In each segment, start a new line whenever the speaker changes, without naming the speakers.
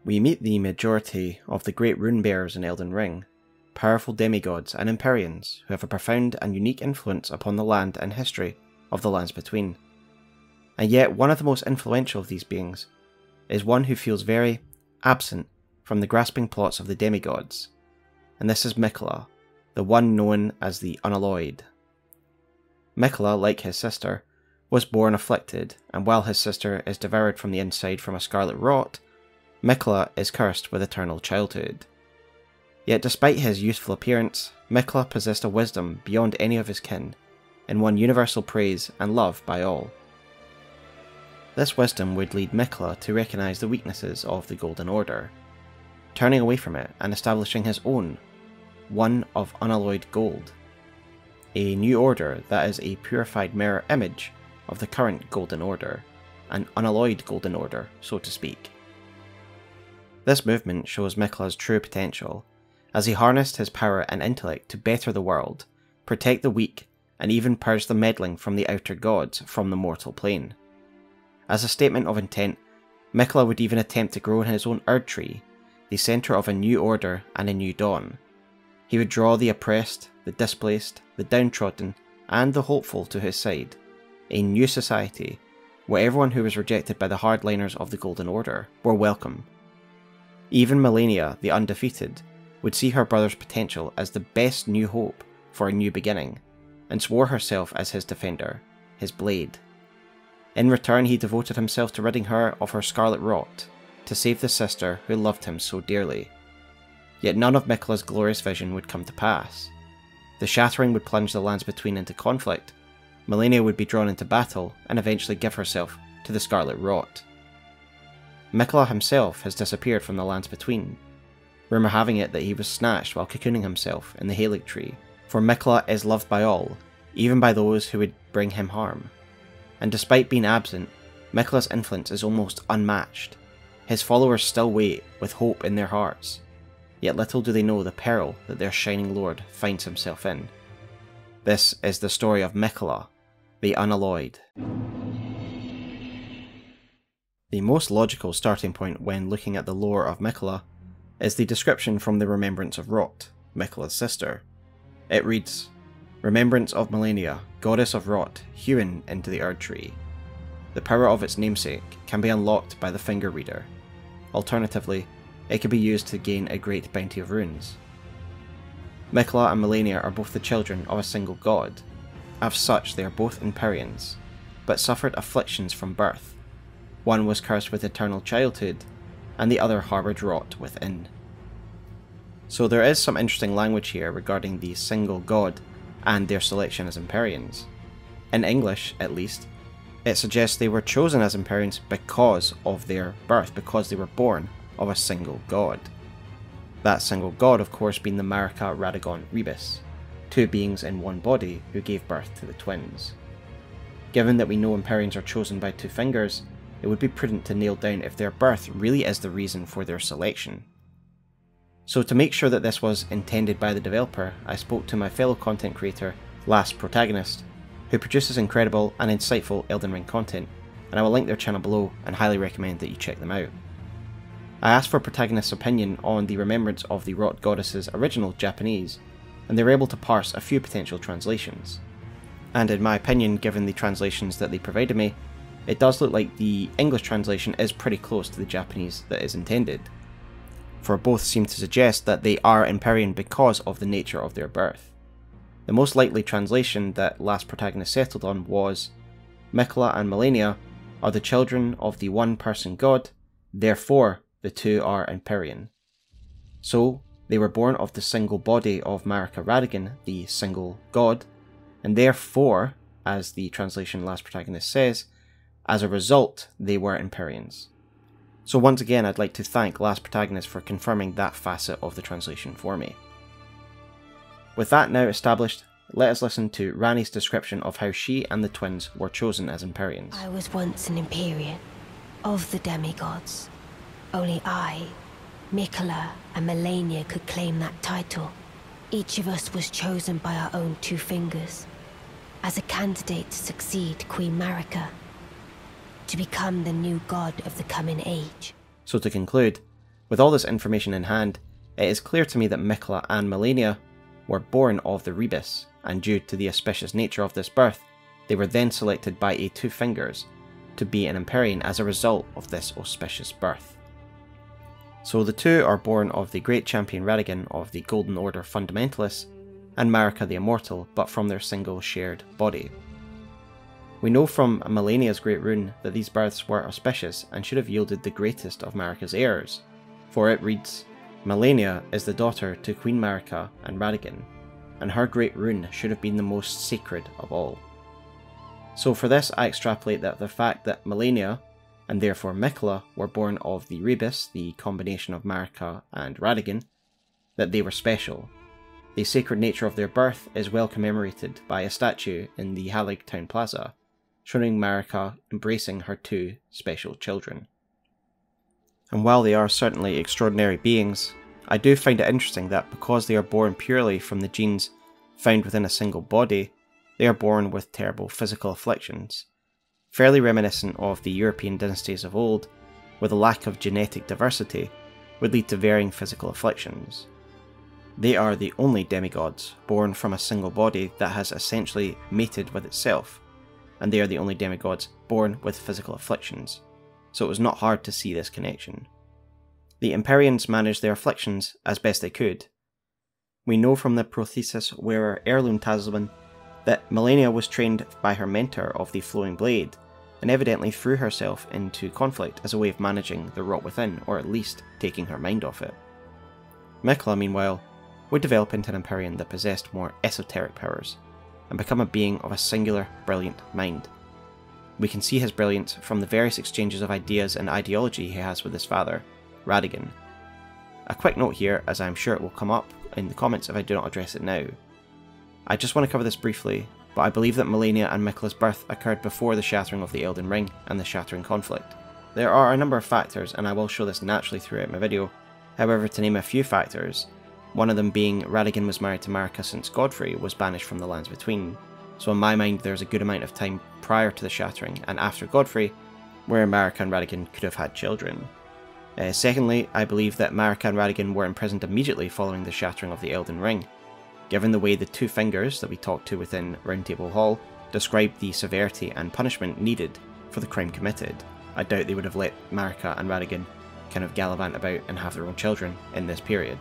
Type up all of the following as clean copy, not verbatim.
we meet the majority of the great rune bearers in Elden Ring, powerful demigods and Empyreans who have a profound and unique influence upon the land and history of the lands between. And yet one of the most influential of these beings is one who feels very absent from the grasping plots of the demigods, and this is Miquella, the one known as the Unalloyed. Miquella, like his sister, was born afflicted, and while his sister is devoured from the inside from a scarlet rot, Miquella is cursed with eternal childhood. Yet despite his youthful appearance, Miquella possessed a wisdom beyond any of his kin, and won universal praise and love by all. This wisdom would lead Miquella to recognise the weaknesses of the Golden Order, turning away from it and establishing his own, one of Unalloyed Gold, a new order that is a purified mirror image of the current Golden Order, an unalloyed Golden Order, so to speak. This movement shows Miquella's true potential, as he harnessed his power and intellect to better the world, protect the weak, and even purge the meddling from the outer gods from the mortal plane. As a statement of intent, Miquella would even attempt to grow in his own Erdtree, the centre of a new order and a new dawn. He would draw the oppressed, the displaced, the downtrodden, and the hopeful to his side, a new society, where everyone who was rejected by the hardliners of the Golden Order were welcome. Even Malenia, the undefeated, would see her brother's potential as the best new hope for a new beginning, and swore herself as his defender, his blade. In return, he devoted himself to ridding her of her scarlet rot, to save the sister who loved him so dearly. Yet none of Miquella's glorious vision would come to pass. The shattering would plunge the lands between into conflict, Malenia would be drawn into battle and eventually give herself to the scarlet rot. Miquella himself has disappeared from the lands between, rumour having it that he was snatched while cocooning himself in the Haligtree, for Miquella is loved by all, even by those who would bring him harm. And despite being absent, Miquella's influence is almost unmatched. His followers still wait with hope in their hearts, yet little do they know the peril that their shining lord finds himself in. This is the story of Miquella, the Unalloyed. The most logical starting point when looking at the lore of Miquella is the description from the Remembrance of Rot, Miquella's sister. It reads, "Remembrance of Malenia, goddess of Rot, hewn into the Erdtree. The power of its namesake can be unlocked by the finger reader. Alternatively, it can be used to gain a great bounty of runes. Miquella and Malenia are both the children of a single god. As such, they are both Empyreans, but suffered afflictions from birth. One was cursed with eternal childhood, and the other harboured rot within." So there is some interesting language here regarding the single god and their selection as Empyreans. In English, at least, it suggests they were chosen as Empyreans because of their birth, because they were born of a single god. That single god, of course, being the Marika Radagon Rebus, two beings in one body who gave birth to the twins. Given that we know Empyreans are chosen by two fingers, it would be prudent to nail down if their birth really is the reason for their selection. So to make sure that this was intended by the developer, I spoke to my fellow content creator, Last Protagonist, who produces incredible and insightful Elden Ring content, and I will link their channel below and highly recommend that you check them out. I asked for Protagonist's opinion on the Remembrance of the Rot Goddess's original Japanese, and they were able to parse a few potential translations. And in my opinion, given the translations that they provided me, it does look like the English translation is pretty close to the Japanese that is intended, for both seem to suggest that they are Empyrean because of the nature of their birth. The most likely translation that Last Protagonist settled on was, "Miquella and Malenia are the children of the one person god, therefore the two are Empyrean." So, they were born of the single body of Marika Radagon, the single god, and therefore, as the translation Last Protagonist says, as a result, they were Empyreans. So once again, I'd like to thank Last Protagonist for confirming that facet of the translation for me. With that now established, let us listen to Ranni's description of how she and the twins were chosen as Empyreans.
"I was once an Empyrean, of the demigods. Only I, Miquella and Malenia could claim that title. Each of us was chosen by our own two fingers, as a candidate to succeed Queen Marika, to become the new god of the coming age."
So to conclude, With all this information in hand, it is clear to me that Miquella and Malenia were born of the rebus, and due to the auspicious nature of this birth, they were then selected by a Two Fingers to be an Empyrean as a result of this auspicious birth. So the two are born of the great champion Radagon of the Golden Order Fundamentalists and Marika the Immortal, but from their single shared body. We know from Malenia's great rune that these births were auspicious and should have yielded the greatest of Marika's heirs, for it reads, Malenia is the daughter to Queen Marika and Radagon, and her great rune should have been the most sacred of all. So for this I extrapolate that the fact that Malenia, and therefore Miquella, were born of the rebus, the combination of Marika and Radagon, that they were special. The sacred nature of their birth is well commemorated by a statue in the Haligtree town plaza, showing Marika embracing her two special children. And while they are certainly extraordinary beings, I do find it interesting that because they are born purely from the genes found within a single body, they are born with terrible physical afflictions, fairly reminiscent of the European dynasties of old, where the lack of genetic diversity would lead to varying physical afflictions. They are the only demigods born from a single body that has essentially mated with itself, and they are the only demigods born with physical afflictions, so it was not hard to see this connection. The Empyreans managed their afflictions as best they could. We know from the prothesis wearer heirloom talisman that Malenia was trained by her mentor of the Flowing Blade, and evidently threw herself into conflict as a way of managing the rot within, or at least taking her mind off it. Miquella, meanwhile, would develop into an Empyrean that possessed more esoteric powers, and become a being of a singular, brilliant mind. We can see his brilliance from the various exchanges of ideas and ideology he has with his father, Radagon. A quick note here, as I'm sure it will come up in the comments if I do not address it now. I just want to cover this briefly, but I believe that Malenia and Miquella's birth occurred before the shattering of the Elden Ring and the shattering conflict. There are a number of factors, and I will show this naturally throughout my video. However, to name a few factors, one of them being Radagon was married to Marika since Godfrey was banished from the Lands Between, so in my mind there's a good amount of time prior to the shattering and after Godfrey where Marika and Radagon could have had children. Secondly, I believe that Marika and Radagon were imprisoned immediately following the shattering of the Elden Ring, given the way the Two Fingers that we talked to within Roundtable Hall described the severity and punishment needed for the crime committed. I doubt they would have let Marika and Radagon kind of gallivant about and have their own children in this period.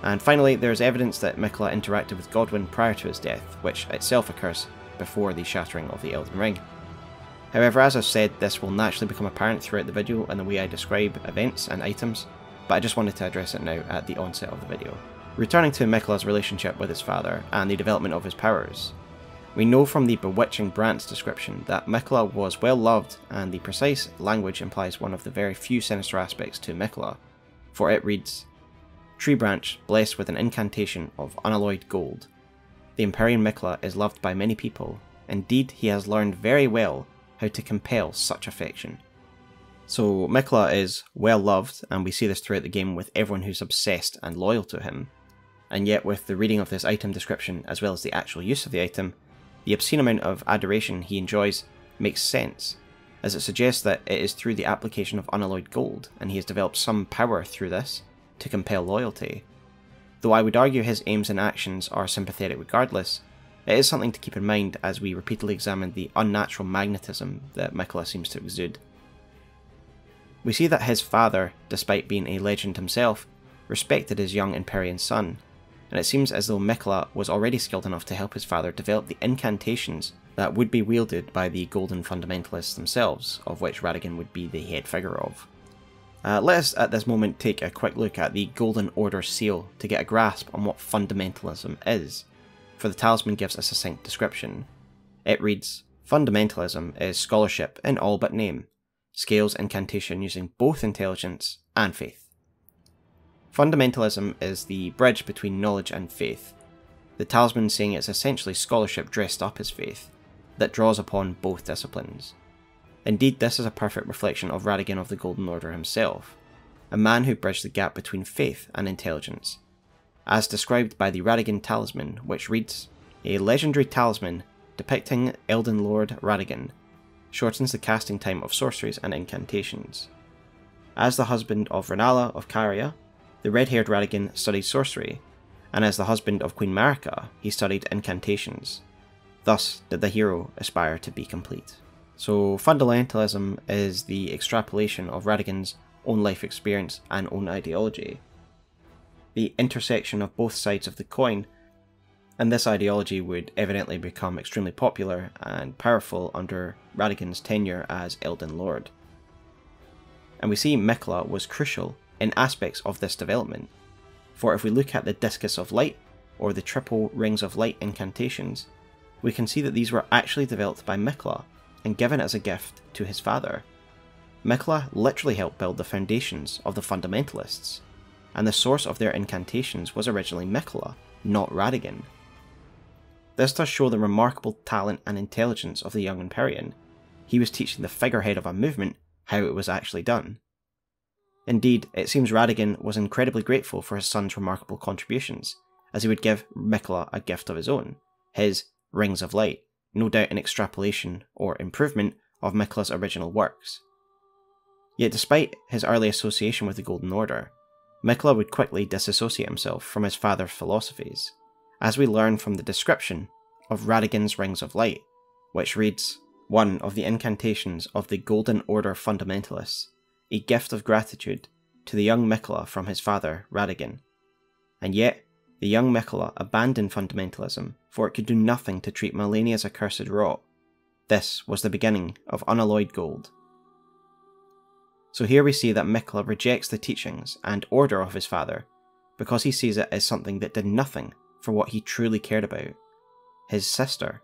And finally, there is evidence that Miquella interacted with Godwyn prior to his death, which itself occurs before the shattering of the Elden Ring. However, as I've said, this will naturally become apparent throughout the video and the way I describe events and items, but I just wanted to address it now at the onset of the video. Returning to Miquella's relationship with his father and the development of his powers, we know from the bewitching Brant's description that Miquella was well loved, and the precise language implies one of the very few sinister aspects to Miquella, for it reads, Tree branch blessed with an incantation of unalloyed gold. The Empyrean Miquella is loved by many people. Indeed, he has learned very well how to compel such affection. So Miquella is well loved, and we see this throughout the game with everyone who's obsessed and loyal to him. And yet with the reading of this item description as well as the actual use of the item, the obscene amount of adoration he enjoys makes sense, as it suggests that it is through the application of unalloyed gold, and he has developed some power through this to compel loyalty. Though I would argue his aims and actions are sympathetic regardless, it is something to keep in mind as we repeatedly examine the unnatural magnetism that Miquella seems to exude. We see that his father, despite being a legend himself, respected his young Empyrean son, and it seems as though Miquella was already skilled enough to help his father develop the incantations that would be wielded by the Golden Fundamentalists themselves, of which Radagon would be the head figure of. Let us at this moment take a quick look at the Golden Order seal to get a grasp on what fundamentalism is, for the talisman gives a succinct description. It reads, Fundamentalism is scholarship in all but name, scales incantation using both intelligence and faith. Fundamentalism is the bridge between knowledge and faith, the talisman saying it's essentially scholarship dressed up as faith, that draws upon both disciplines. Indeed, this is a perfect reflection of Radagon of the Golden Order himself, a man who bridged the gap between faith and intelligence, as described by the Radagon Talisman, which reads, A legendary talisman depicting Elden Lord Radagon, shortens the casting time of sorceries and incantations. As the husband of Rennala of Caria, the red-haired Radagon studied sorcery, and as the husband of Queen Marika, he studied incantations. Thus did the hero aspire to be complete. So fundamentalism is the extrapolation of Radagon's own life experience and own ideology, the intersection of both sides of the coin, and this ideology would evidently become extremely popular and powerful under Radagon's tenure as Elden Lord. And we see Miquella was crucial in aspects of this development, for if we look at the Discus of Light, or the triple Rings of Light incantations, we can see that these were actually developed by Miquella and given as a gift to his father. Miquella literally helped build the foundations of the Fundamentalists, and the source of their incantations was originally Miquella, not Radagon. This does show the remarkable talent and intelligence of the young Empyrean. He was teaching the figurehead of a movement how it was actually done. Indeed, it seems Radagon was incredibly grateful for his son's remarkable contributions, as he would give Miquella a gift of his own, his Rings of Light, no doubt an extrapolation or improvement of Miquella's original works. Yet despite his early association with the Golden Order, Miquella would quickly disassociate himself from his father's philosophies, as we learn from the description of Radagon's Rings of Light, which reads, "One of the incantations of the Golden Order Fundamentalists, a gift of gratitude to the young Miquella from his father, Radagon. And yet, the young Miquella abandoned fundamentalism, for it could do nothing to treat Malenia's accursed rot. This was the beginning of Unalloyed Gold." So here we see that Miquella rejects the teachings and order of his father, because he sees it as something that did nothing for what he truly cared about, his sister.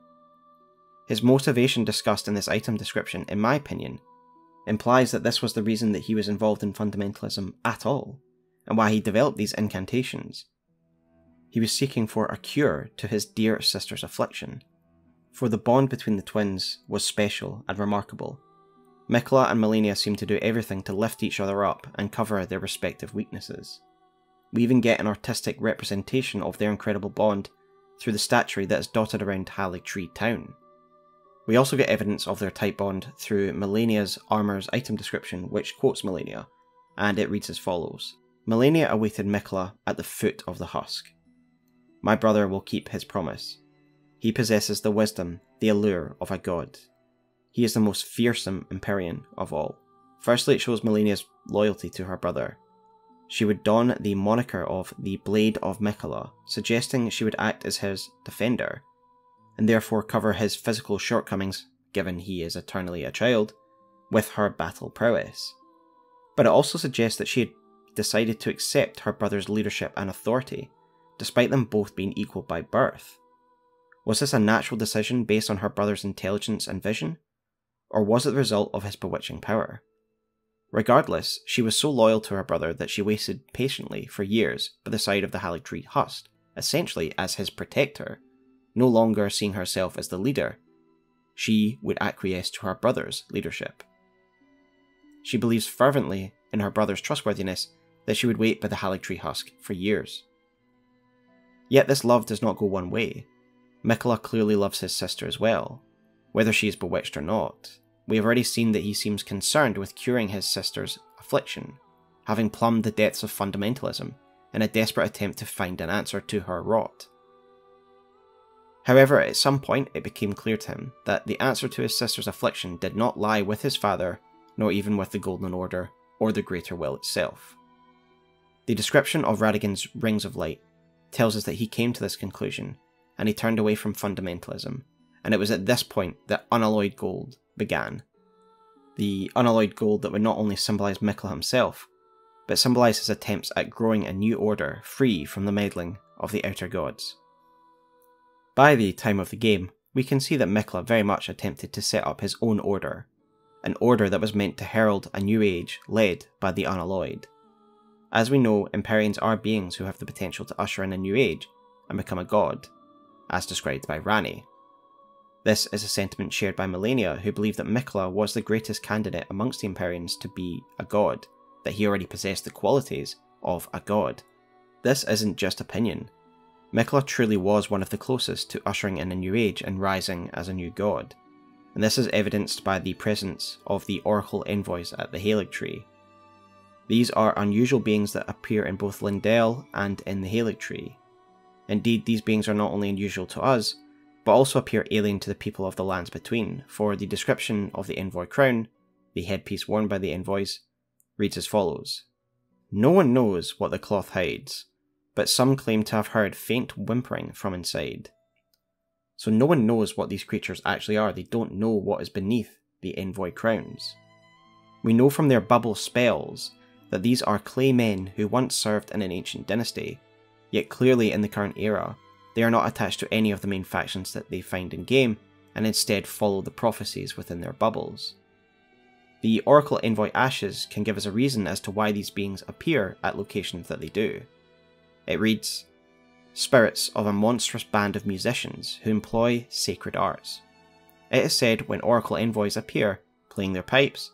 His motivation discussed in this item description, in my opinion, implies that this was the reason that he was involved in fundamentalism at all, and why he developed these incantations. He was seeking for a cure to his dear sister's affliction, for the bond between the twins was special and remarkable. Miquella and Malenia seem to do everything to lift each other up and cover their respective weaknesses. We even get an artistic representation of their incredible bond through the statuary that is dotted around Haligtree town. We also get evidence of their tight bond through Malenia's armour's item description, which quotes Malenia, and it reads as follows. Malenia awaited Miquella at the foot of the husk. "My brother will keep his promise. He possesses the wisdom, the allure of a god. He is the most fearsome Empyrean of all." Firstly, it shows Malenia's loyalty to her brother. She would don the moniker of the Blade of Miquella, suggesting she would act as his defender, and therefore cover his physical shortcomings, given he is eternally a child, with her battle prowess. But it also suggests that she had decided to accept her brother's leadership and authority, despite them both being equal by birth. Was this a natural decision based on her brother's intelligence and vision, or was it the result of his bewitching power? Regardless, she was so loyal to her brother that she waited patiently for years by the side of the Haligtree husk, essentially as his protector, no longer seeing herself as the leader. She would acquiesce to her brother's leadership. She believes fervently in her brother's trustworthiness that she would wait by the Haligtree husk for years. Yet this love does not go one way. Miquella clearly loves his sister as well, whether she is bewitched or not. We have already seen that he seems concerned with curing his sister's affliction, having plumbed the depths of fundamentalism in a desperate attempt to find an answer to her rot. However, at some point it became clear to him that the answer to his sister's affliction did not lie with his father, nor even with the Golden Order, or the Greater Will itself. The description of Radagon's Rings of Light tells us that he came to this conclusion, and he turned away from fundamentalism, and it was at this point that Unalloyed Gold began. The Unalloyed Gold that would not only symbolise Miquella himself, but symbolise his attempts at growing a new order free from the meddling of the outer gods. By the time of the game, we can see that Miquella very much attempted to set up his own order, an order that was meant to herald a new age led by the Unalloyed. As we know, Empyreans are beings who have the potential to usher in a new age and become a god, as described by Ranni. This is a sentiment shared by Malenia, who believed that Miquella was the greatest candidate amongst the Empyreans to be a god, that he already possessed the qualities of a god. This isn't just opinion. Miquella truly was one of the closest to ushering in a new age and rising as a new god, and this is evidenced by the presence of the Oracle envoys at the Haligtree. These are unusual beings that appear in both Lindell and in the Haligtree. Indeed, these beings are not only unusual to us, but also appear alien to the people of the lands between, for the description of the envoy crown, the headpiece worn by the envoys, reads as follows. No one knows what the cloth hides, but some claim to have heard faint whimpering from inside. So no one knows what these creatures actually are, they don't know what is beneath the envoy crowns. We know from their bubble spells that these are clay men who once served in an ancient dynasty, yet clearly in the current era, they are not attached to any of the main factions that they find in-game, and instead follow the prophecies within their bubbles. The Oracle Envoy Ashes can give us a reason as to why these beings appear at locations that they do. It reads, spirits of a monstrous band of musicians who employ sacred arts. It is said when Oracle Envoys appear, playing their pipes,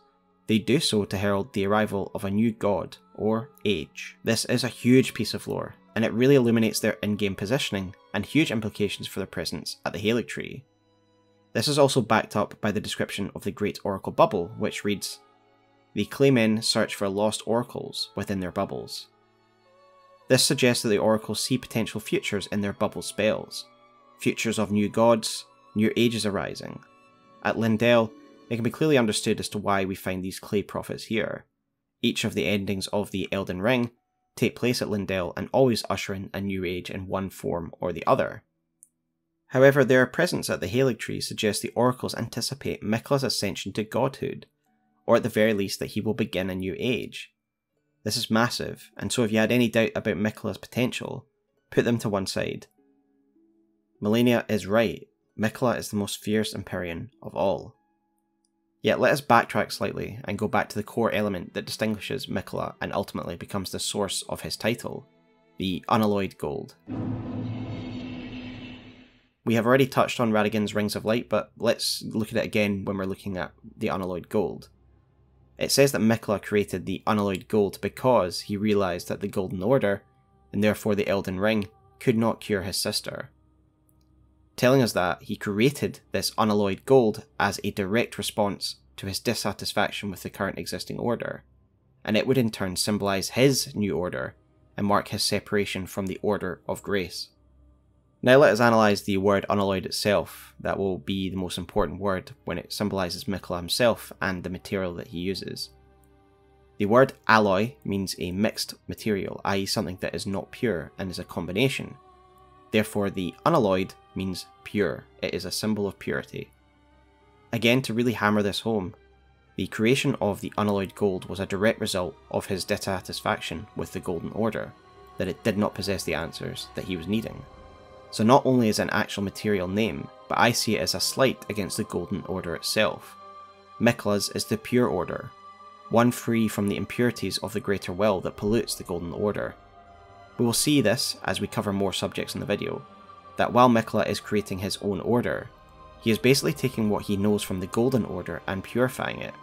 they do so to herald the arrival of a new god, or age. This is a huge piece of lore, and it really illuminates their in-game positioning and huge implications for their presence at the Haligtree. This is also backed up by the description of the Great Oracle Bubble, which reads, the Claymen search for lost oracles within their bubbles. This suggests that the oracles see potential futures in their bubble spells, futures of new gods, new ages arising. At Lindell, it can be clearly understood as to why we find these clay prophets here. Each of the endings of the Elden Ring take place at Lindell and always usher in a new age in one form or the other. However, their presence at the Haligtree suggests the oracles anticipate Miquella's ascension to godhood, or at the very least that he will begin a new age. This is massive, and so if you had any doubt about Miquella's potential, put them to one side. Malenia is right, Miquella is the most fierce Empyrean of all. Yet let us backtrack slightly and go back to the core element that distinguishes Miquella and ultimately becomes the source of his title, the Unalloyed Gold. We have already touched on Radagon's Rings of Light, but let's look at it again when we're looking at the Unalloyed Gold. It says that Miquella created the Unalloyed Gold because he realised that the Golden Order, and therefore the Elden Ring, could not cure his sister. Telling us that he created this Unalloyed Gold as a direct response to his dissatisfaction with the current existing order, and it would in turn symbolise his new order and mark his separation from the Order of Grace. Now let us analyse the word Unalloyed itself. That will be the most important word when it symbolises Miquella himself and the material that he uses. The word alloy means a mixed material, i.e. something that is not pure and is a combination. Therefore the unalloyed means pure, it is a symbol of purity. Again, to really hammer this home, the creation of the Unalloyed Gold was a direct result of his dissatisfaction with the Golden Order, that it did not possess the answers that he was needing. So not only is it an actual material name, but I see it as a slight against the Golden Order itself. Miquella's is the pure order, one free from the impurities of the greater will that pollutes the Golden Order. We will see this as we cover more subjects in the video, that while Miquella is creating his own order, he is basically taking what he knows from the Golden Order and purifying it.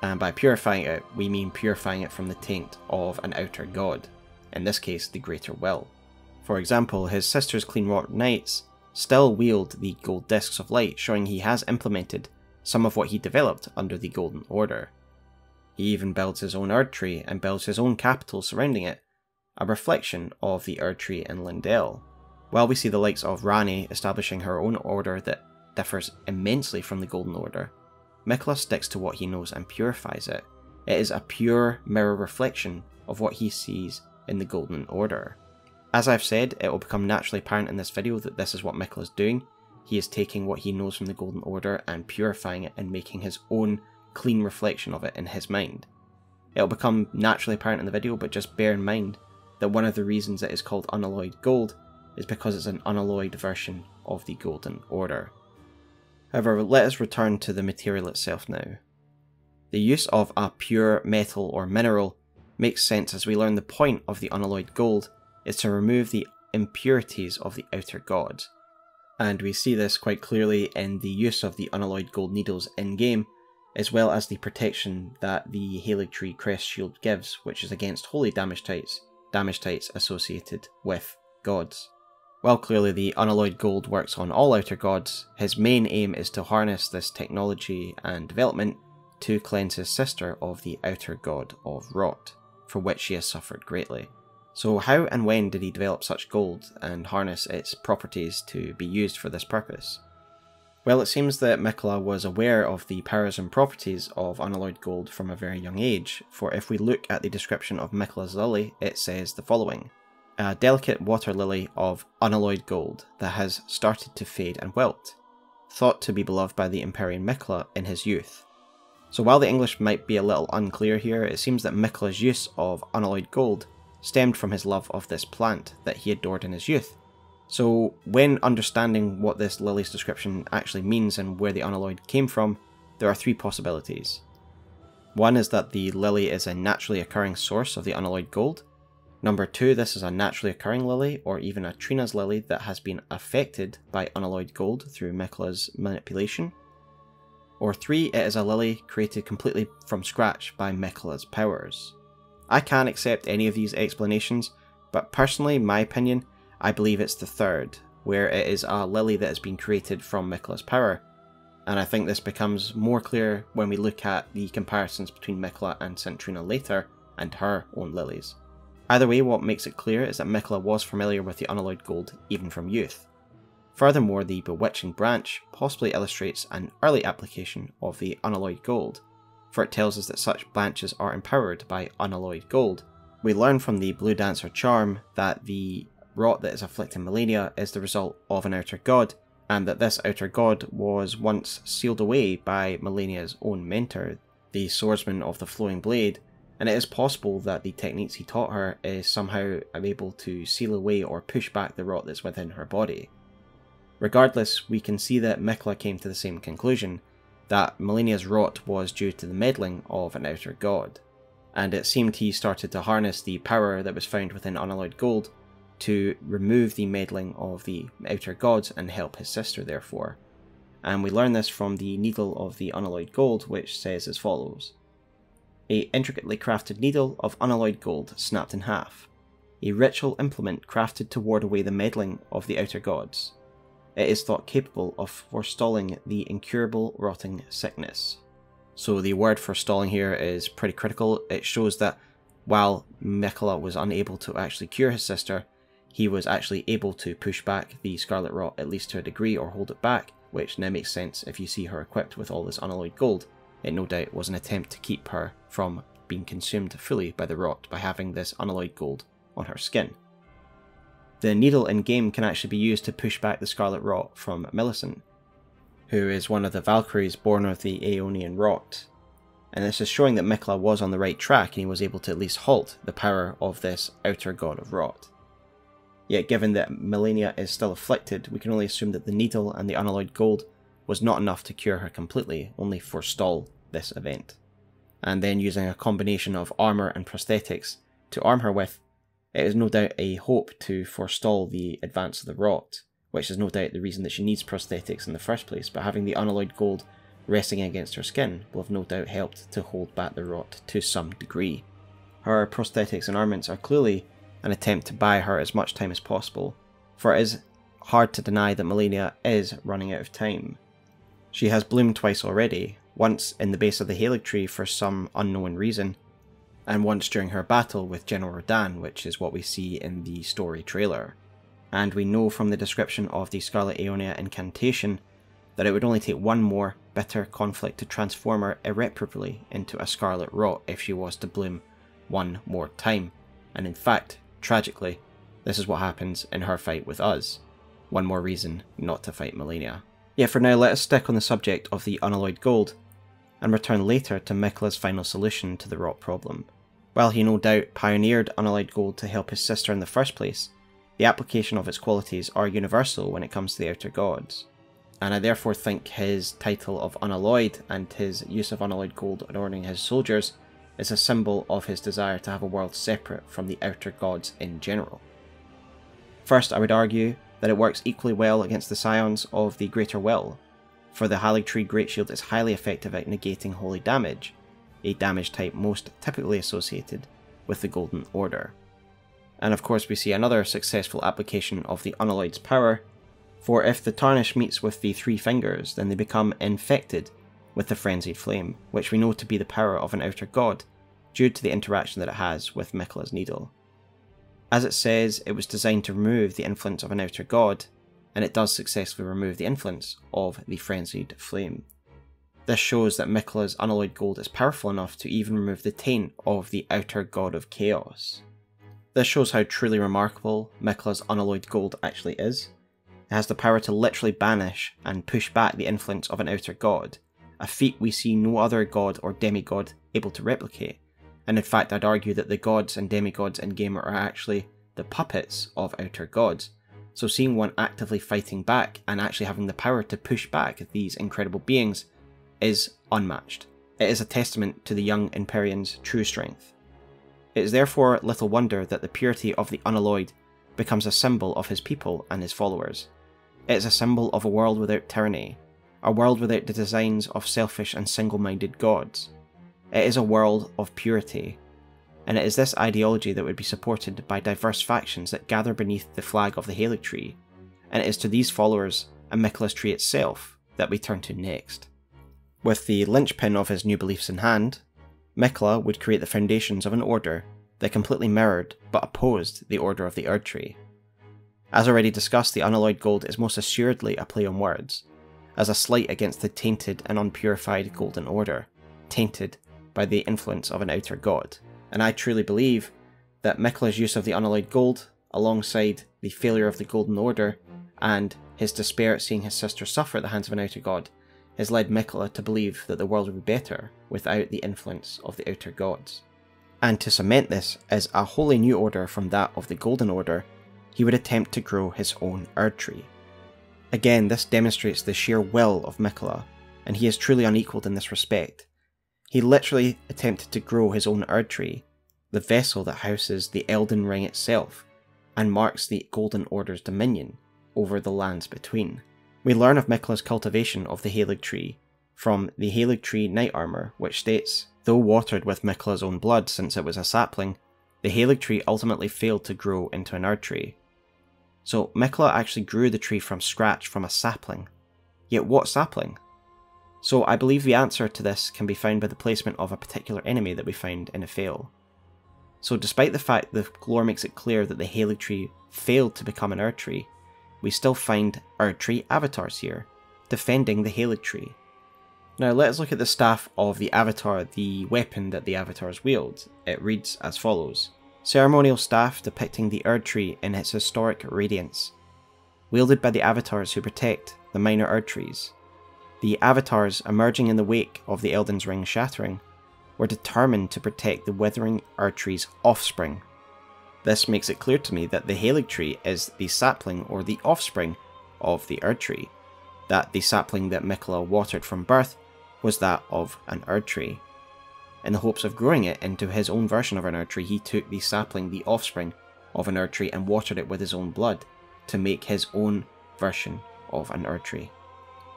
And by purifying it, we mean purifying it from the taint of an outer god, in this case the greater will. For example, his sister's Cleanwrought Knights still wield the gold discs of light, showing he has implemented some of what he developed under the Golden Order. He even builds his own Erdtree and builds his own capital surrounding it, a reflection of the Erdtree in Lindell, while we see the likes of Ranni establishing her own order that differs immensely from the Golden Order. Miquella sticks to what he knows and purifies it. It is a pure mirror reflection of what he sees in the Golden Order. As I've said, it will become naturally apparent in this video that this is what Miquella is doing. He is taking what he knows from the Golden Order and purifying it and making his own clean reflection of it in his mind. It will become naturally apparent in the video, but just bear in mind that one of the reasons it is called Unalloyed Gold is because it's an unalloyed version of the Golden Order. However, let us return to the material itself now. The use of a pure metal or mineral makes sense as we learn the point of the Unalloyed Gold is to remove the impurities of the outer god. And we see this quite clearly in the use of the Unalloyed Gold needles in-game, as well as the protection that the Haligtree crest shield gives, which is against holy damage types associated with gods. While clearly the Unalloyed Gold works on all outer gods, his main aim is to harness this technology and development to cleanse his sister of the outer god of rot. for which she has suffered greatly. So how and when did he develop such gold and harness its properties to be used for this purpose? Well, it seems that Miquella was aware of the powers and properties of unalloyed gold from a very young age, for if we look at the description of Miquella's lily, it says the following: a delicate water lily of unalloyed gold that has started to fade and wilt, thought to be beloved by the Empyrean Miquella in his youth. So while the English might be a little unclear here, it seems that Miquella's use of unalloyed gold stemmed from his love of this plant that he adored in his youth. So when understanding what this lily's description actually means and where the unalloyed came from, there are three possibilities. One is that the lily is a naturally occurring source of the unalloyed gold. Number two, this is a naturally occurring lily, or even a Trina's lily that has been affected by unalloyed gold through Miquella's manipulation. Or three, it is a lily created completely from scratch by Miquella's powers. I can't accept any of these explanations, but personally, in my opinion, I believe it's the third, where it is a lily that has been created from Miquella's power, and I think this becomes more clear when we look at the comparisons between Miquella and St. Trina later, and her own lilies. Either way, what makes it clear is that Miquella was familiar with the unalloyed gold even from youth. Furthermore, the bewitching branch possibly illustrates an early application of the unalloyed gold, for it tells us that such branches are empowered by unalloyed gold. We learn from the Blue Dancer charm that the rot that is afflicting Malenia is the result of an outer god, and that this outer god was once sealed away by Malenia's own mentor, the swordsman of the flowing blade, and it is possible that the techniques he taught her is somehow able to seal away or push back the rot that's within her body. Regardless, we can see that Miquella came to the same conclusion, that Malenia's rot was due to the meddling of an outer god, and it seemed he started to harness the power that was found within unalloyed gold to remove the meddling of the outer gods and help his sister therefore. And we learn this from the needle of the unalloyed gold, which says as follows: a intricately crafted needle of unalloyed gold snapped in half, a ritual implement crafted to ward away the meddling of the outer gods. It is thought capable of forestalling the incurable rotting sickness. So the word forestalling here is pretty critical. It shows that while Miquella was unable to actually cure his sister, he was actually able to push back the scarlet rot at least to a degree, or hold it back, which now makes sense if you see her equipped with all this unalloyed gold. It no doubt was an attempt to keep her from being consumed fully by the rot by having this unalloyed gold on her skin. The needle in-game can actually be used to push back the scarlet rot from Millicent, who is one of the Valkyries born of the Aeonian rot, and this is showing that Miquella was on the right track and he was able to at least halt the power of this outer god of rot. Yet given that Malenia is still afflicted, we can only assume that the needle and the unalloyed gold was not enough to cure her completely, only forestall this event. And then using a combination of armour and prosthetics to arm her with, it is no doubt a hope to forestall the advance of the rot, which is no doubt the reason that she needs prosthetics in the first place, but having the unalloyed gold resting against her skin will have no doubt helped to hold back the rot to some degree. Her prosthetics and armaments are clearly an attempt to buy her as much time as possible, for it is hard to deny that Malenia is running out of time. She has bloomed twice already, once in the base of the Haligtree for some unknown reason, and once during her battle with General Radahn, which is what we see in the story trailer. And we know from the description of the Scarlet Aeonia incantation that it would only take one more bitter conflict to transform her irreparably into a scarlet rot if she was to bloom one more time. And in fact, tragically, this is what happens in her fight with us. One more reason not to fight Malenia. Yet for now, let us stick on the subject of the unalloyed gold, and return later to Miquella's final solution to the rot problem. While he no doubt pioneered unalloyed gold to help his sister in the first place, the application of its qualities are universal when it comes to the outer gods, and I therefore think his title of Unalloyed and his use of unalloyed gold adorning his soldiers is a symbol of his desire to have a world separate from the outer gods in general. First, I would argue that it works equally well against the scions of the Greater Will, for the Haligtree Great Shield is highly effective at negating holy damage, a damage type most typically associated with the Golden Order. And of course we see another successful application of the Unalloyed's power, for if the tarnish meets with the three fingers, then they become infected with the frenzied flame, which we know to be the power of an outer god, due to the interaction that it has with Miquella's needle. As it says, it was designed to remove the influence of an outer god, and it does successfully remove the influence of the frenzied flame. This shows that Miquella's Unalloyed Gold is powerful enough to even remove the taint of the outer god of chaos. This shows how truly remarkable Miquella's Unalloyed Gold actually is. It has the power to literally banish and push back the influence of an outer god, a feat we see no other god or demigod able to replicate, and in fact I'd argue that the gods and demigods in game are actually the puppets of outer gods, so seeing one actively fighting back and actually having the power to push back these incredible beings is unmatched. It is a testament to the young Empyrean's true strength. It is therefore little wonder that the purity of the Unalloyed becomes a symbol of his people and his followers. It is a symbol of a world without tyranny, a world without the designs of selfish and single-minded gods. It is a world of purity, and it is this ideology that would be supported by diverse factions that gather beneath the flag of the Haligtree, and it is to these followers and Miquella's tree itself that we turn to next. With the linchpin of his new beliefs in hand, Miquella would create the foundations of an order that completely mirrored but opposed the order of the Erdtree. As already discussed, the Unalloyed Gold is most assuredly a play on words, as a slight against the tainted and unpurified Golden Order, tainted by the influence of an outer god. And I truly believe that Miquella's use of the Unalloyed Gold, alongside the failure of the Golden Order, and his despair at seeing his sister suffer at the hands of an outer god, has led Miquella to believe that the world would be better without the influence of the outer gods. And to cement this as a wholly new order from that of the Golden Order, he would attempt to grow his own Erdtree. Again, this demonstrates the sheer will of Miquella, and he is truly unequalled in this respect. He literally attempted to grow his own Erdtree, the vessel that houses the Elden Ring itself, and marks the Golden Order's dominion over the lands between. We learn of Miquella's cultivation of the Haligtree from the Haligtree Knight Armour, which states, though watered with Miquella's own blood since it was a sapling, the Haligtree ultimately failed to grow into an Erdtree. So Miquella actually grew the tree from scratch from a sapling. Yet what sapling? So I believe the answer to this can be found by the placement of a particular enemy that we find in Ephael. So despite the fact the lore makes it clear that the Haligtree failed to become an Erdtree, we still find Erdtree avatars here, defending the Haligtree. Now let us look at the staff of the avatar, the weapon that the avatars wield. It reads as follows: ceremonial staff depicting the Erdtree in its historic radiance, wielded by the avatars who protect the minor Erdtrees. The avatars emerging in the wake of the Elden Ring shattering were determined to protect the withering Erdtree's offspring. This makes it clear to me that the Haligtree is the sapling or the offspring of the Erdtree, that the sapling that Miquella watered from birth was that of an Erdtree. In the hopes of growing it into his own version of an Erdtree, he took the sapling, the offspring of an Erdtree, and watered it with his own blood to make his own version of an Erdtree.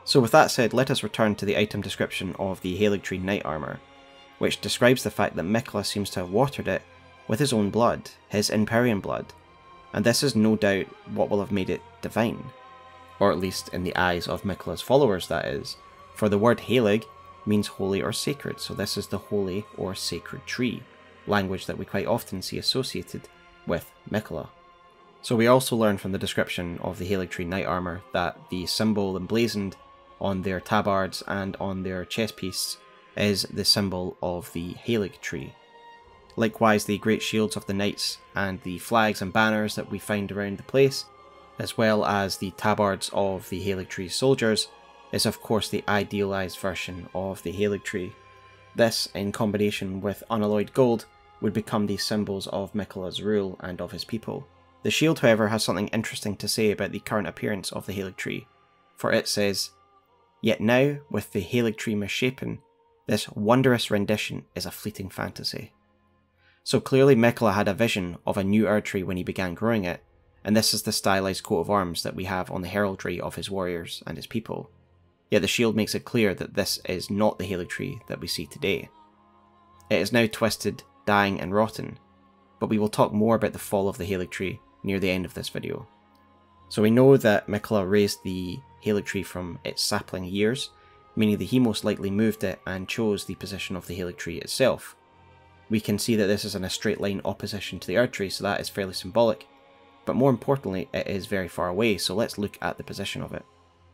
So with that said, let us return to the item description of the Haligtree Knight Armour, which describes the fact that Miquella seems to have watered it with his own blood, his Empyrean blood, and this is no doubt what will have made it divine, or at least in the eyes of Miquella's followers, that is, for the word Halig means holy or sacred, so this is the holy or sacred tree, language that we quite often see associated with Miquella. So we also learn from the description of the Haligtree Knight Armour that the symbol emblazoned on their tabards and on their chestpiece is the symbol of the Haligtree. Likewise, the great shields of the knights and the flags and banners that we find around the place, as well as the tabards of the Haligtree soldiers, is of course the idealised version of the Haligtree. This, in combination with Unalloyed Gold, would become the symbols of Miquella's rule and of his people. The shield, however, has something interesting to say about the current appearance of the Haligtree, for it says, "Yet now, with the Haligtree misshapen, this wondrous rendition is a fleeting fantasy." So clearly Miquella had a vision of a new Erdtree when he began growing it, and this is the stylised coat of arms that we have on the heraldry of his warriors and his people. Yet the shield makes it clear that this is not the Haligtree that we see today. It is now twisted, dying and rotten, but we will talk more about the fall of the Haligtree near the end of this video. So we know that Miquella raised the Haligtree from its sapling years, meaning that he most likely moved it and chose the position of the Haligtree itself. We can see that this is in a straight line opposition to the Erdtree, so that is fairly symbolic. But more importantly, it is very far away, so let's look at the position of it.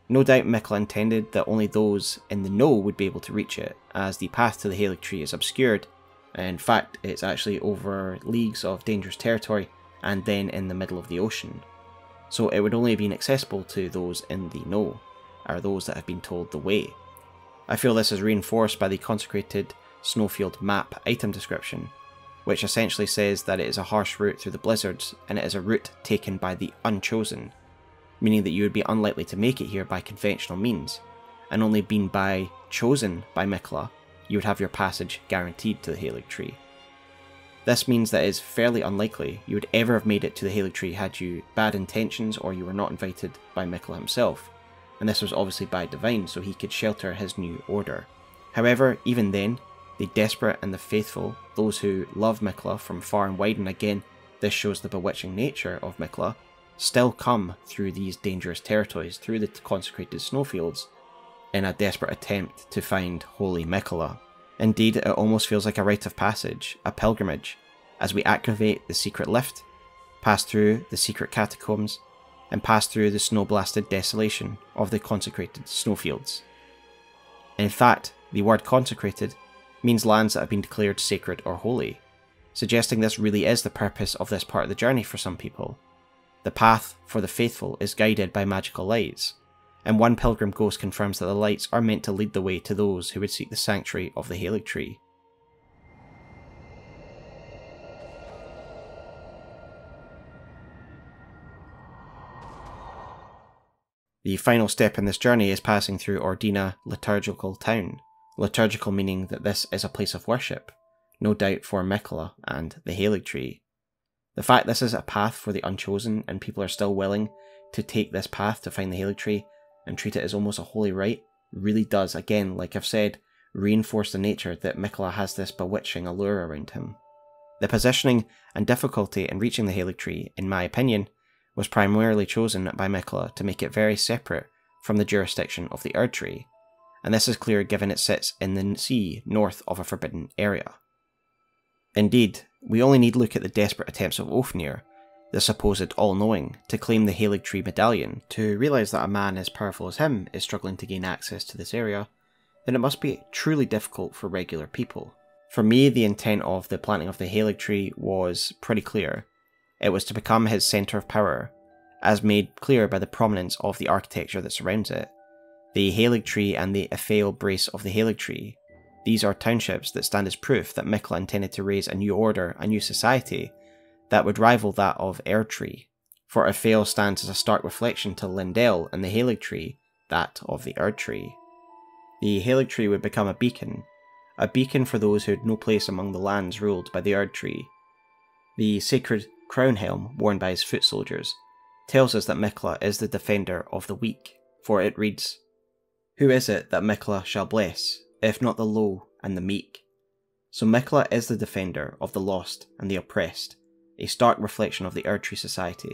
No doubt Miquella intended that only those in the know would be able to reach it, as the path to the Haligtree is obscured. In fact, it's actually over leagues of dangerous territory and then in the middle of the ocean. So it would only have been accessible to those in the know, or those that have been told the way. I feel this is reinforced by the consecrated snowfield map item description, which essentially says that it is a harsh route through the blizzards and it is a route taken by the unchosen, meaning that you would be unlikely to make it here by conventional means, and only being chosen by Miquella, you would have your passage guaranteed to the Haligtree. This means that it is fairly unlikely you would ever have made it to the Haligtree had you bad intentions or you were not invited by Miquella himself, and this was obviously by Divine so he could shelter his new order. However, even then, the desperate and the faithful, those who love Miquella from far and wide, and again, this shows the bewitching nature of Miquella, still come through these dangerous territories, through the consecrated snowfields, in a desperate attempt to find holy Miquella. Indeed, it almost feels like a rite of passage, a pilgrimage, as we activate the secret lift, pass through the secret catacombs, and pass through the snow-blasted desolation of the consecrated snowfields. In fact, the word consecrated means lands that have been declared sacred or holy, suggesting this really is the purpose of this part of the journey for some people. The path for the faithful is guided by magical lights, and one pilgrim ghost confirms that the lights are meant to lead the way to those who would seek the sanctuary of the Haligtree. The final step in this journey is passing through Ordina Liturgical Town, liturgical meaning that this is a place of worship, no doubt for Miquella and the Haligtree. The fact this is a path for the unchosen and people are still willing to take this path to find the Haligtree and treat it as almost a holy rite really does, again, like I've said, reinforce the nature that Miquella has this bewitching allure around him. The positioning and difficulty in reaching the Haligtree, in my opinion, was primarily chosen by Miquella to make it very separate from the jurisdiction of the Erdtree, and this is clear given it sits in the sea north of a forbidden area. Indeed, we only need look at the desperate attempts of Ofnir, the supposed all-knowing, to claim the Haligtree medallion, to realise that a man as powerful as him is struggling to gain access to this area, then it must be truly difficult for regular people. For me, the intent of the planting of the Haligtree was pretty clear. It was to become his centre of power, as made clear by the prominence of the architecture that surrounds it. The Haligtree and the epheal brace of the Haligtree, these are townships that stand as proof that Miquella intended to raise a new order, a new society, that would rival that of Erdtree, for epheal stands as a stark reflection to Lindell and the Haligtree, that of the Erdtree. The Haligtree would become a beacon for those who had no place among the lands ruled by the Erdtree. The sacred crown helm worn by his foot soldiers tells us that Miquella is the defender of the weak, for it reads, "Who is it that Miquella shall bless, if not the low and the meek?" So Miquella is the defender of the lost and the oppressed, a stark reflection of the Erdtree society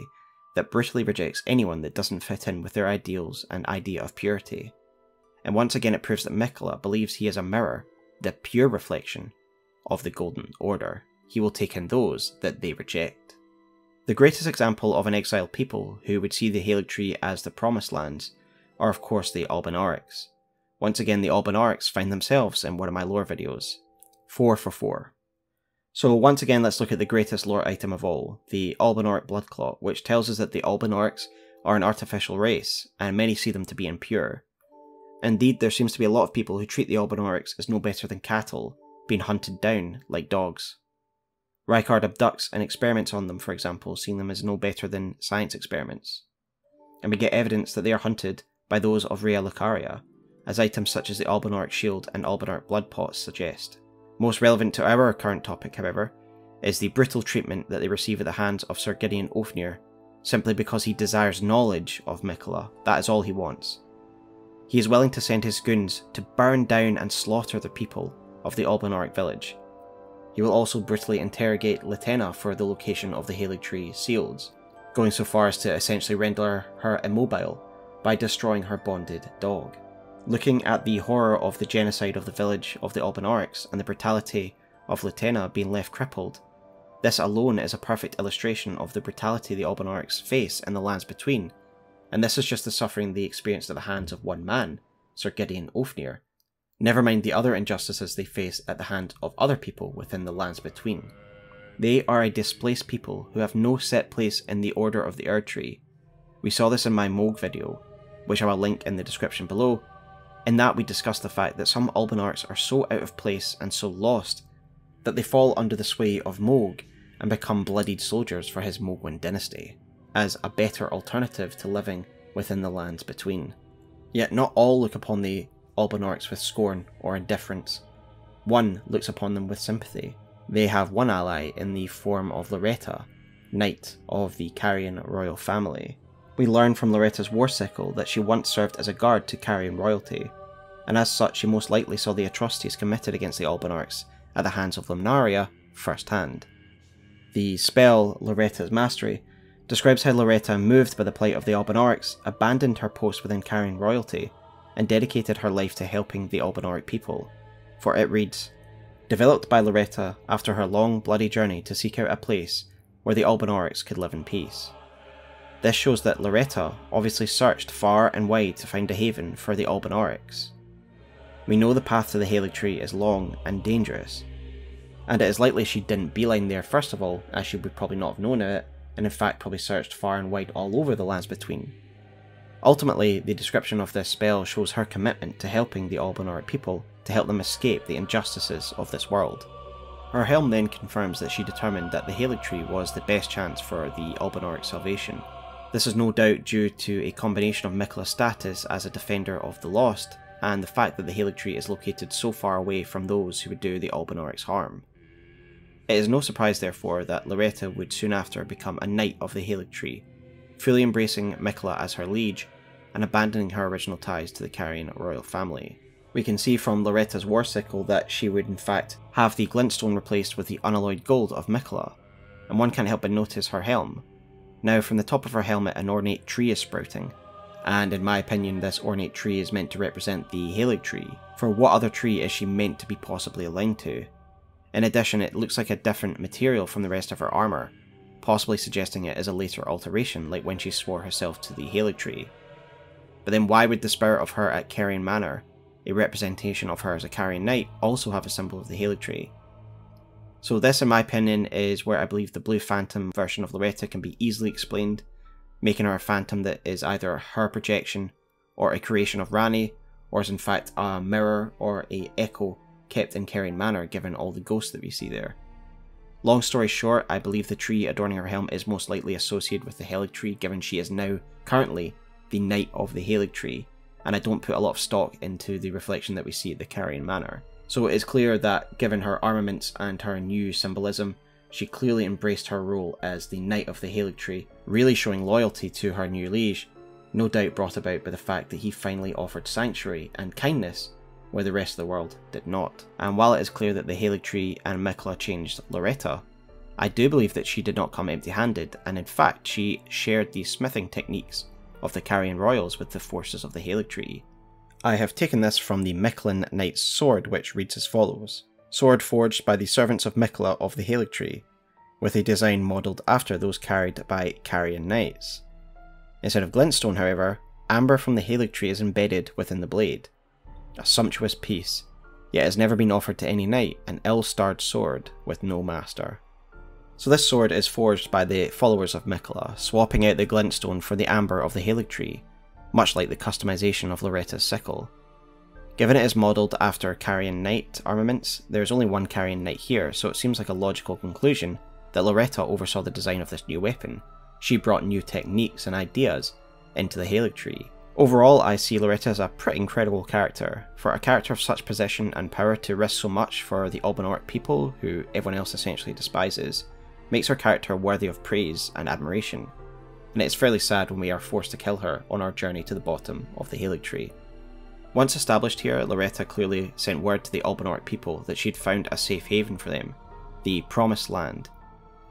that brutally rejects anyone that doesn't fit in with their ideals and idea of purity. And once again it proves that Miquella believes he is a mirror, the pure reflection of the Golden Order. He will take in those that they reject. The greatest example of an exiled people who would see the Haligtree as the promised lands are of course the Albinaurics. Once again the Albinaurics find themselves in one of my lore videos. 4 for 4. So once again let's look at the greatest lore item of all, the Albinauric blood clot, which tells us that the Albinaurics are an artificial race, and many see them to be impure. Indeed, there seems to be a lot of people who treat the Albinaurics as no better than cattle, being hunted down like dogs. Rykard abducts and experiments on them, for example, seeing them as no better than science experiments. And we get evidence that they are hunted by those of Rea Lucaria, as items such as the Albinauric shield and Albinauric blood pots suggest. Most relevant to our current topic, however, is the brutal treatment that they receive at the hands of Sir Gideon Ofnir, simply because he desires knowledge of Miquella. That is all he wants. He is willing to send his goons to burn down and slaughter the people of the Albinauric village. He will also brutally interrogate Latenna for the location of the Haligtree seals, going so far as to essentially render her immobile by destroying her bonded dog. Looking at the horror of the genocide of the village of the Albinaurics and the brutality of Latenna being left crippled. This alone is a perfect illustration of the brutality the Albinaurics face in the lands between, and this is just the suffering they experienced at the hands of one man, Sir Gideon Ofnir. Never mind the other injustices they face at the hand of other people within the lands between. They are a displaced people who have no set place in the order of the Erdtree. We saw this in my Mohg video, which I will link in the description below. In that we discussed the fact that some Albinaurics are so out of place and so lost that they fall under the sway of Mohg and become bloodied soldiers for his Mohgwyn dynasty, as a better alternative to living within the lands between. Yet not all look upon the Albinaurics with scorn or indifference. One looks upon them with sympathy. They have one ally in the form of Loretta, Knight of the Carian royal family. We learn from Loretta's war sickle that she once served as a guard to Carian royalty, and as such she most likely saw the atrocities committed against the Albinaurics at the hands of Limnaria firsthand. The spell, Loretta's Mastery, describes how Loretta, moved by the plight of the Albinaurics, abandoned her post within Carian royalty and dedicated her life to helping the Albinauric people, for it reads, "Developed by Loretta after her long bloody journey to seek out a place where the Albinaurics could live in peace." This shows that Loretta obviously searched far and wide to find a haven for the Albinaurics. We know the path to the Haligtree is long and dangerous, and it is likely she didn't beeline there first of all, as she would probably not have known of it, and in fact probably searched far and wide all over the lands between. Ultimately, the description of this spell shows her commitment to helping the Albinauric people to help them escape the injustices of this world. Her helm then confirms that she determined that the Haligtree was the best chance for the Albinauric salvation. This is no doubt due to a combination of Miquella's status as a defender of the lost, and the fact that the Haligtree is located so far away from those who would do the Albinaurics harm. It is no surprise therefore that Loretta would soon after become a Knight of the Haligtree, fully embracing Miquella as her liege, and abandoning her original ties to the Carian royal family. We can see from Loretta's war sickle that she would in fact have the glintstone replaced with the unalloyed gold of Miquella, and one can't help but notice her helm. Now from the top of her helmet an ornate tree is sprouting, and in my opinion this ornate tree is meant to represent the Haligtree, for what other tree is she meant to be possibly aligned to? In addition, it looks like a different material from the rest of her armour, possibly suggesting it is a later alteration like when she swore herself to the Haligtree. But then why would the spirit of her at Carian Manor, a representation of her as a Carian Knight, also have a symbol of the Haligtree? So this, in my opinion, is where I believe the Blue Phantom version of Loretta can be easily explained, making her a phantom that is either her projection, or a creation of Ranni, or is in fact a mirror or a echo kept in Carian Manor given all the ghosts that we see there. Long story short, I believe the tree adorning her helm is most likely associated with the Haligtree, given she is now, currently, the Knight of the Haligtree, and I don't put a lot of stock into the reflection that we see at the Carian Manor. So it is clear that, given her armaments and her new symbolism, she clearly embraced her role as the Knight of the Haligtree, really showing loyalty to her new liege, no doubt brought about by the fact that he finally offered sanctuary and kindness where the rest of the world did not. And while it is clear that the Haligtree and Miquella changed Loretta, I do believe that she did not come empty-handed, and in fact she shared the smithing techniques of the Carian royals with the forces of the Haligtree. I have taken this from the Miquellan Knight's sword, which reads as follows: "Sword forged by the servants of Miquella of the Haligtree, with a design modelled after those carried by Carian knights." Instead of glintstone, however, amber from the Haligtree is embedded within the blade. A sumptuous piece, yet has never been offered to any knight, an ill-starred sword with no master. So this sword is forged by the followers of Miquella, swapping out the glintstone for the amber of the Haligtree, much like the customization of Loretta's sickle. Given it is modelled after Carian knight armaments, there is only one Carian knight here, so it seems like a logical conclusion that Loretta oversaw the design of this new weapon. She brought new techniques and ideas into the Haligtree. Overall, I see Loretta as a pretty incredible character. For a character of such position and power to risk so much for the Albinauric people, who everyone else essentially despises, makes her character worthy of praise and admiration. And it's fairly sad when we are forced to kill her on our journey to the bottom of the Haligtree. Once established here, Loretta clearly sent word to the Albinauric people that she'd found a safe haven for them, the Promised Land,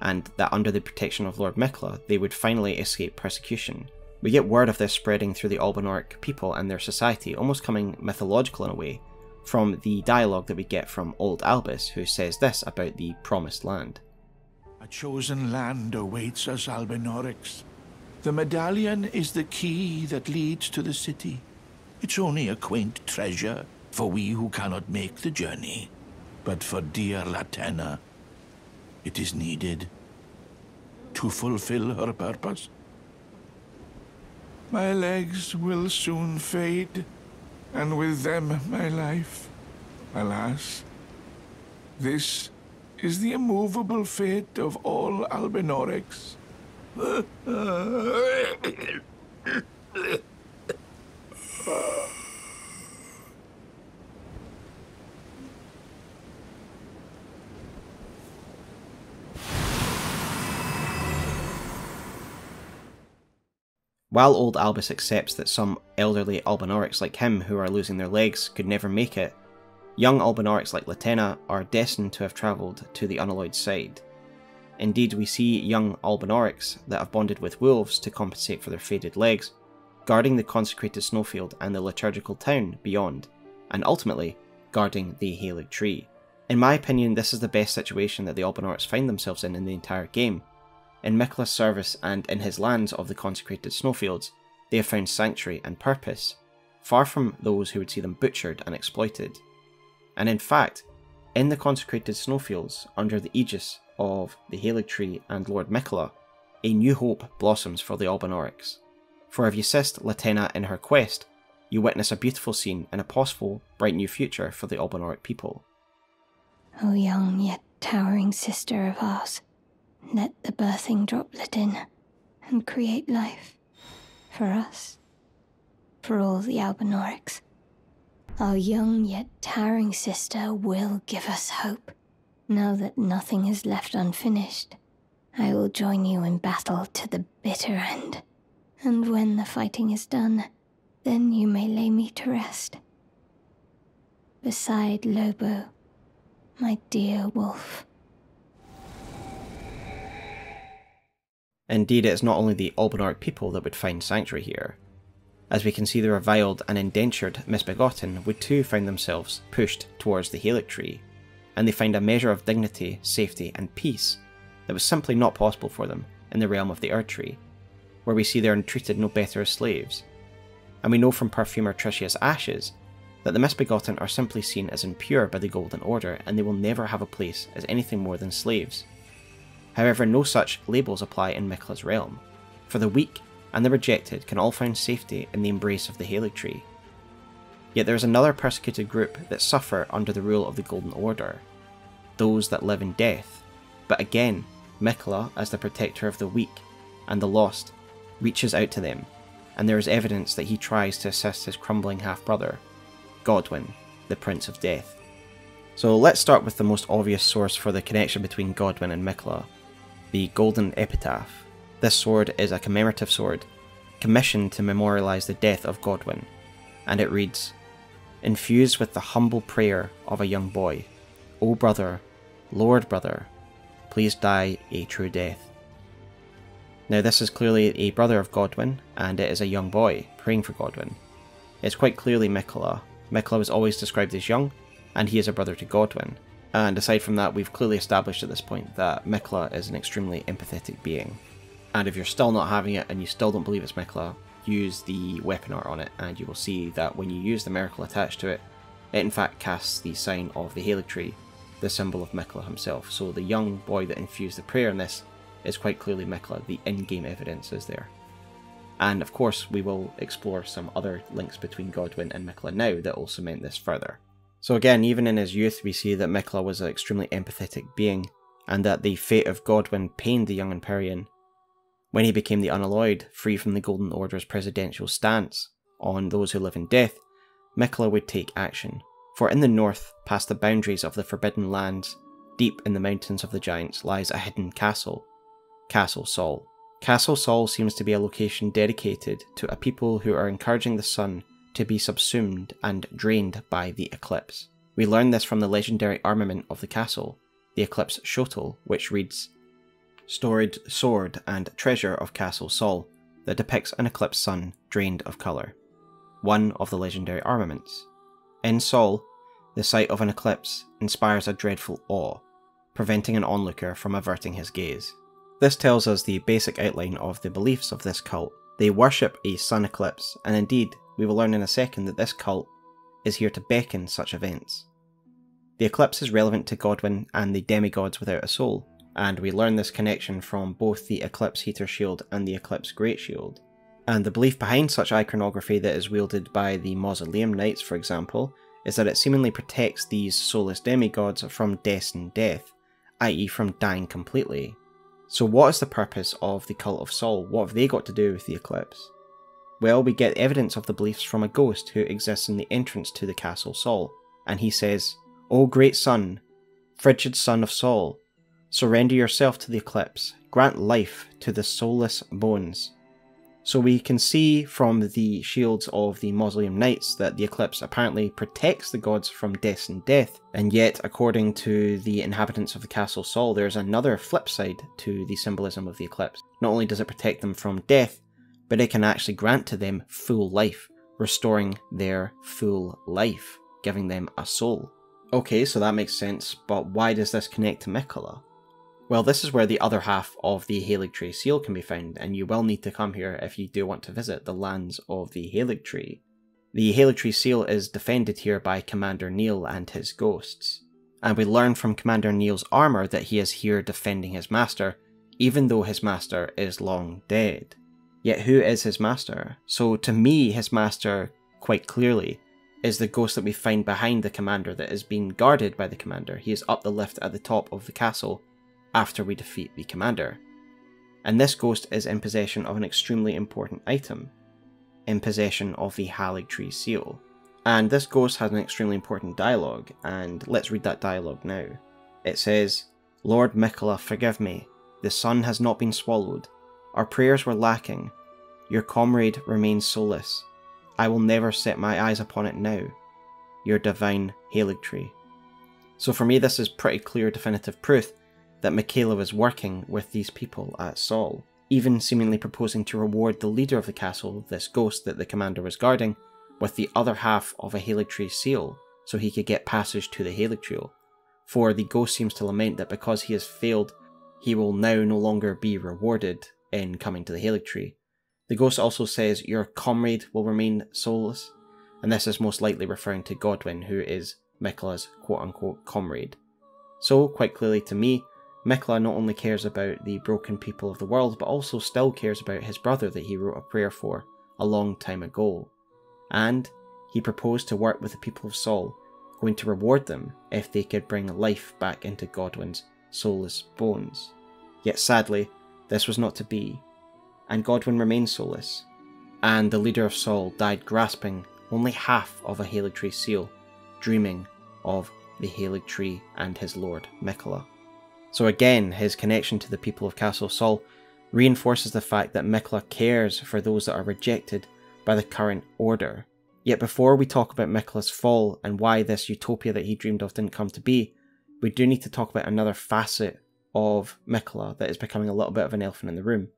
and that under the protection of Lord Miquella they would finally escape persecution. We get word of this spreading through the Albinauric people and their society, almost coming mythological in a way, from the dialogue that we get from Old Albus, who says this about the Promised Land.
A chosen land awaits us, Albinaurics. The medallion is the key that leads to the city. It's only a quaint treasure for we who cannot make the journey. But for dear Latenna, it is needed to fulfill her purpose. My legs will soon fade, and with them my life. Alas, this is the immovable fate of all Albinaurics.
While Old Albus accepts that some elderly Albinaurics like him who are losing their legs could never make it, young Albinaurics like Latenna are destined to have travelled to the Unalloyed side. Indeed, we see young Albinaurics that have bonded with wolves to compensate for their faded legs, guarding the consecrated snowfield and the liturgical town beyond, and ultimately guarding the Haligtree. In my opinion, this is the best situation that the Albinaurics find themselves in the entire game. In Miquella's service and in his lands of the consecrated snowfields, they have found sanctuary and purpose, far from those who would see them butchered and exploited. And in fact, in the consecrated snowfields, under the aegis of the Haligtree and Lord Miquella, a new hope blossoms for the Albinaurics. For if you assist Latenna in her quest, you witness a beautiful scene and a possible bright new future for the Albinauric people.
O young yet towering sister of ours, let the birthing droplet in and create life for us, for all the Albinaurics. Our young yet towering sister will give us hope. Now that nothing is left unfinished, I will join you in battle to the bitter end. And when the fighting is done, then you may lay me to rest. Beside Lobo, my dear wolf.
Indeed, it is not only the Albinauric people that would find sanctuary here. As we can see, the reviled and indentured misbegotten would too find themselves pushed towards the Haligtree, and they find a measure of dignity, safety and peace that was simply not possible for them in the realm of the Erdtree, where we see they are treated no better as slaves. And we know from Perfumer Tricia's ashes that the misbegotten are simply seen as impure by the Golden Order, and they will never have a place as anything more than slaves. However, no such labels apply in Miquella's realm, for the weak and the rejected can all find safety in the embrace of the Haligtree. Yet there is another persecuted group that suffer under the rule of the Golden Order, those that live in death. But again, Miquella, as the protector of the weak and the lost, reaches out to them, and there is evidence that he tries to assist his crumbling half-brother, Godwyn, the Prince of Death. So let's start with the most obvious source for the connection between Godwyn and Miquella, the Golden Epitaph. This sword is a commemorative sword, commissioned to memorialise the death of Godwyn, and it reads, "Infused with the humble prayer of a young boy, O brother, Lord brother, please die a true death." Now this is clearly a brother of Godwyn, and it is a young boy praying for Godwyn. It's quite clearly Miquella. Miquella was always described as young, and he is a brother to Godwyn. And aside from that, we've clearly established at this point that Miquella is an extremely empathetic being. And if you're still not having it and you still don't believe it's Miquella, use the weapon art on it, and you will see that when you use the miracle attached to it, it in fact casts the sign of the Haligtree, the symbol of Miquella himself. So the young boy that infused the prayer in this is quite clearly Miquella. The in-game evidence is there. And of course, we will explore some other links between Godwyn and Miquella now that will cement this further. So again, even in his youth, we see that Miquella was an extremely empathetic being, and that the fate of Godwyn pained the young Empyrean. When he became the Unalloyed, free from the Golden Order's presidential stance on those who live in death, Miquella would take action. For in the north, past the boundaries of the Forbidden Lands, deep in the mountains of the Giants, lies a hidden castle, Castle Sol. Castle Sol seems to be a location dedicated to a people who are encouraging the sun to be subsumed and drained by the eclipse. We learn this from the legendary armament of the castle, the Eclipse Shotel, which reads, "Storied sword and treasure of Castle Sol, that depicts an eclipsed sun drained of colour." One of the legendary armaments. In Sol, the sight of an eclipse inspires a dreadful awe, preventing an onlooker from averting his gaze. This tells us the basic outline of the beliefs of this cult. They worship a sun eclipse, and indeed, we will learn in a second that this cult is here to beckon such events. The eclipse is relevant to Godwyn and the demigods without a soul, and we learn this connection from both the Eclipse Heater Shield and the Eclipse Great Shield. And the belief behind such iconography that is wielded by the Mausoleum Knights, for example, is that it seemingly protects these soulless demigods from destined death, i.e. from dying completely. So what is the purpose of the Cult of Sol? What have they got to do with the eclipse? Well, we get evidence of the beliefs from a ghost who exists in the entrance to the Castle Sol, and he says, "O great sun, frigid son of Sol, surrender yourself to the eclipse, grant life to the soulless bones." So we can see from the shields of the Mausoleum Knights that the eclipse apparently protects the gods from destined death, and yet according to the inhabitants of the Castle Sol, there's another flip side to the symbolism of the eclipse. Not only does it protect them from death, but it can actually grant to them full life, restoring their full life, giving them a soul. Okay, so that makes sense, but why does this connect to Miquella? Well, this is where the other half of the Haligtree seal can be found, and you will need to come here if you do want to visit the lands of the Haligtree. The Haligtree seal is defended here by Commander Neil and his ghosts, and we learn from Commander Neil's armour that he is here defending his master, even though his master is long dead. Yet who is his master? So to me, his master, quite clearly, is the ghost that we find behind the commander that is being guarded by the commander. He is up the lift at the top of the castle after we defeat the commander. And this ghost is in possession of an extremely important item, in possession of the Haligtree seal. And this ghost has an extremely important dialogue, and let's read that dialogue now. It says, "Lord Miquella, forgive me. The sun has not been swallowed. Our prayers were lacking. Your comrade remains soulless. I will never set my eyes upon it now. Your divine Haligtree." So for me, this is pretty clear definitive proof that Miquella was working with these people at Sol, even seemingly proposing to reward the leader of the castle, this ghost that the commander was guarding, with the other half of a Haligtree seal, so he could get passage to the Haligtree. For the ghost seems to lament that because he has failed, he will now no longer be rewarded in coming to the Haligtree. The ghost also says, "Your comrade will remain soulless," and this is most likely referring to Godwyn, who is Miquella's quote-unquote comrade. So, quite clearly to me, Miquella not only cares about the broken people of the world, but also still cares about his brother that he wrote a prayer for a long time ago. And he proposed to work with the people of Sol, going to reward them if they could bring life back into Godwyn's soulless bones. Yet sadly, this was not to be, and Godwyn remained soulless, and the leader of Sol died grasping only half of a Haligtree seal, dreaming of the Haligtree and his lord Miquella. So again, his connection to the people of Castle Sol reinforces the fact that Miquella cares for those that are rejected by the current order. Yet before we talk about Miquella's fall and why this utopia that he dreamed of didn't come to be, we do need to talk about another facet of Miquella that is becoming a little bit of an elephant in the room,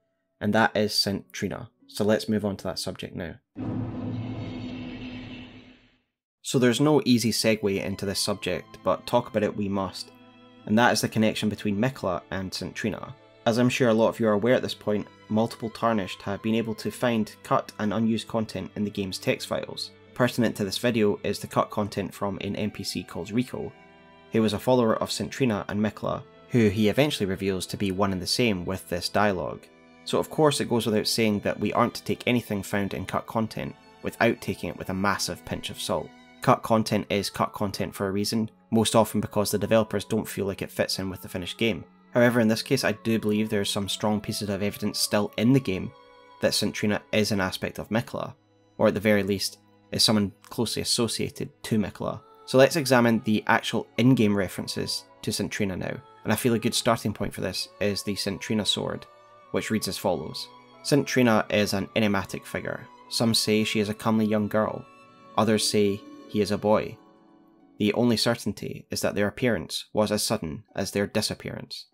and that is St. Trina. So let's move on to that subject now. So there's no easy segue into this subject, but talk about it we must, and that is the connection between Miquella and St. Trina. As I'm sure a lot of you are aware at this point, multiple Tarnished have been able to find cut and unused content in the game's text files. Pertinent to this video is the cut content from an NPC called Rico, who was a follower of St. Trina and Miquella, who he eventually reveals to be one and the same with this dialogue. So of course it goes without saying that we aren't to take anything found in cut content without taking it with a massive pinch of salt. Cut content is cut content for a reason, most often because the developers don't feel like it fits in with the finished game. However, in this case I do believe there are some strong pieces of evidence still in the game that St. Trina is an aspect of Miquella, or at the very least is someone closely associated to Miquella. So let's examine the actual in-game references to St. Trina now, and I feel a good starting point for this is the St. Trina sword, which reads as follows. St. Trina is an enigmatic figure. Some say she is a comely young girl, others say he is a boy. The only certainty is that their appearance was as sudden as their disappearance.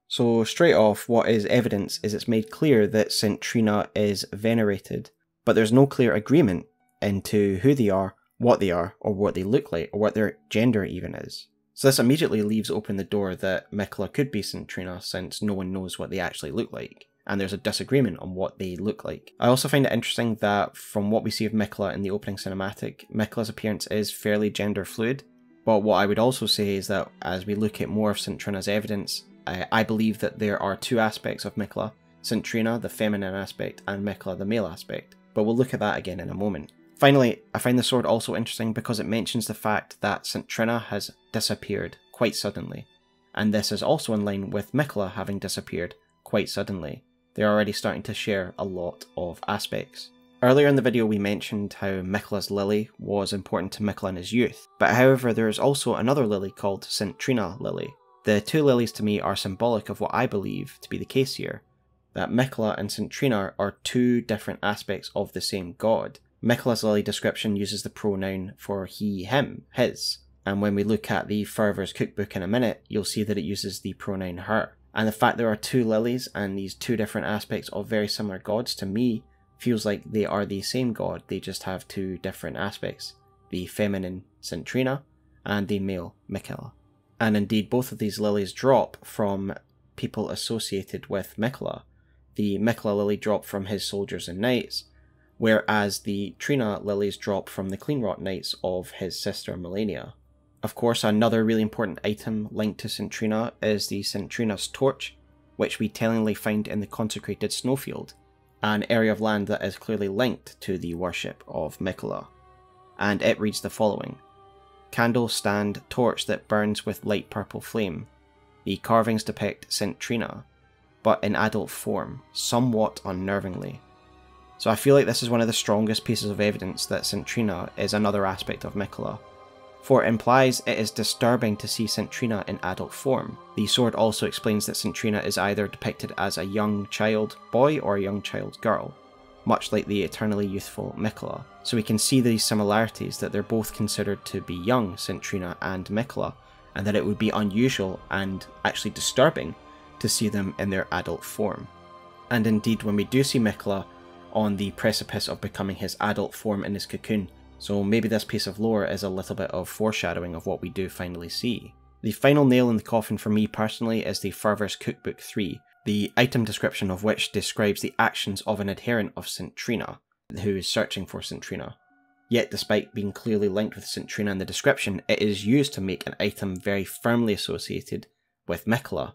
So straight off, what is evidence is it's made clear that St. Trina is venerated, but there's no clear agreement into who they are, what they are, or what they look like, or what their gender even is. So this immediately leaves open the door that Miquella could be St. Trina, since no one knows what they actually look like, and there's a disagreement on what they look like. I also find it interesting that from what we see of Miquella in the opening cinematic, Miquella's appearance is fairly gender fluid, but what I would also say is that as we look at more of St. Trina's evidence, I believe that there are two aspects of Miquella: St. Trina, the feminine aspect, and Miquella, the male aspect, but we'll look at that again in a moment. Finally, I find the sword also interesting because it mentions the fact that St. Trina has disappeared quite suddenly, and this is also in line with Miquella having disappeared quite suddenly. They're already starting to share a lot of aspects. Earlier in the video we mentioned how Miquella's lily was important to Miquella in his youth, but however there is also another lily called St. Trina lily. The two lilies to me are symbolic of what I believe to be the case here, that Miquella and St. Trina are two different aspects of the same god. Miquella's lily description uses the pronoun for he, him, his, and when we look at the Fervor's cookbook in a minute, you'll see that it uses the pronoun her. And the fact there are two lilies and these two different aspects of very similar gods, to me, feels like they are the same god, they just have two different aspects. The feminine St. Trina and the male Miquella. And indeed both of these lilies drop from people associated with Miquella. The Miquella lily drop from his soldiers and knights, whereas the Trina lilies drop from the Cleanrot Knights of his sister Malenia. Of course, another really important item linked to St. Trina is the St. Trina's torch, which we tellingly find in the consecrated snowfield, an area of land that is clearly linked to the worship of Miquella. And it reads the following: "Candle stand torch that burns with light purple flame. The carvings depict St. Trina, but in adult form, somewhat unnervingly." So I feel like this is one of the strongest pieces of evidence that St. Trina is another aspect of Miquella, for it implies it is disturbing to see St. Trina in adult form. The sword also explains that St. Trina is either depicted as a young child boy or a young child girl, much like the eternally youthful Miquella. So we can see these similarities, that they're both considered to be young, St. Trina and Miquella, and that it would be unusual and actually disturbing to see them in their adult form. And indeed, when we do see Miquella on the precipice of becoming his adult form in his cocoon, so maybe this piece of lore is a little bit of foreshadowing of what we do finally see. The final nail in the coffin for me personally is the Fervor's Cookbook 3, the item description of which describes the actions of an adherent of St. Trina, who is searching for St. Trina. Yet despite being clearly linked with St. Trina in the description, it is used to make an item very firmly associated with Miquella,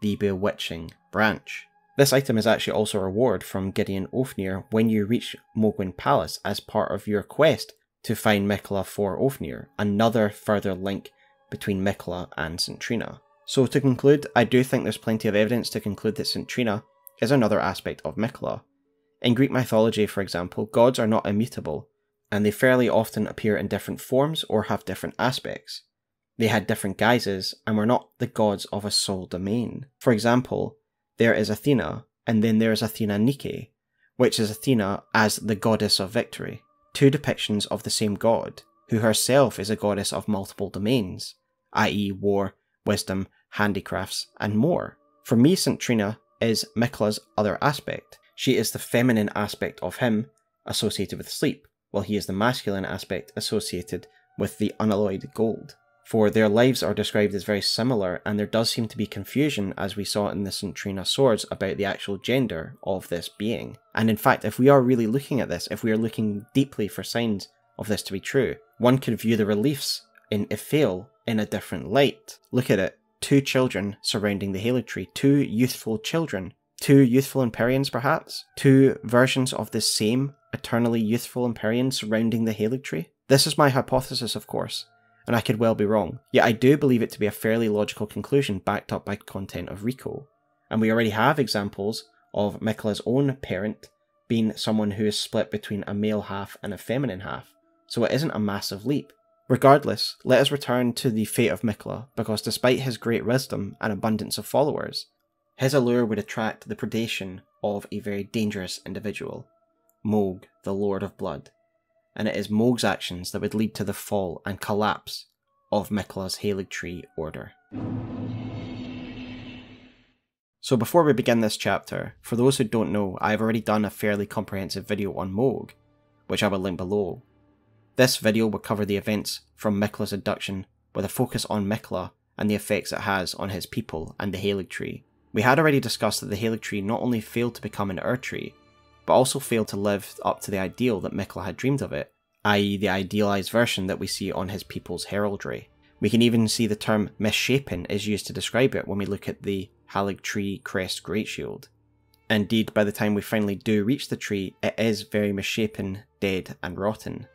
the Bewitching Branch. This item is actually also a reward from Gideon Ofnir when you reach Mohg Palace as part of your quest to find Miquella for Ofnir, another further link between Miquella and St. Trina. So to conclude, I do think there's plenty of evidence to conclude that St. Trina is another aspect of Miquella. In Greek mythology, for example, gods are not immutable, and they fairly often appear in different forms or have different aspects. They had different guises and were not the gods of a sole domain. For example, there is Athena, and then there is Athena Nike, which is Athena as the goddess of victory, two depictions of the same god, who herself is a goddess of multiple domains, i.e. war, wisdom, handicrafts, and more. For me, St. Trina is Miquella's other aspect. She is the feminine aspect of him, associated with sleep, while he is the masculine aspect associated with the Unalloyed Gold. For their lives are described as very similar, and there does seem to be confusion, as we saw in the St. Trina swords, about the actual gender of this being. And in fact, if we are really looking at this, if we are looking deeply for signs of this to be true, one could view the reliefs in Ithel in a different light. Look at it. Two children surrounding the Haligtree, two youthful children, two youthful Empyreans perhaps, two versions of the same eternally youthful Empyrean surrounding the Haligtree. This is my hypothesis, of course, and I could well be wrong, yet I do believe it to be a fairly logical conclusion backed up by content of Rico. And we already have examples of Miquella's own parent being someone who is split between a male half and a feminine half, so it isn't a massive leap. Regardless, let us return to the fate of Miquella, because despite his great wisdom and abundance of followers, his allure would attract the predation of a very dangerous individual, Mohg, the Lord of Blood. And it is Mohg's actions that would lead to the fall and collapse of Miquella's Haligtree order. So before we begin this chapter, for those who don't know, I have already done a fairly comprehensive video on Mohg, which I will link below. This video will cover the events from Miquella's abduction, with a focus on Miquella and the effects it has on his people and the Haligtree. We had already discussed that the Haligtree not only failed to become an Ur-tree, but also failed to live up to the ideal that Miquella had dreamed of it, i.e. the idealised version that we see on his people's heraldry. We can even see the term misshapen is used to describe it when we look at the Haligtree crest greatshield. Indeed, by the time we finally do reach the tree, it is very misshapen, dead and rotten.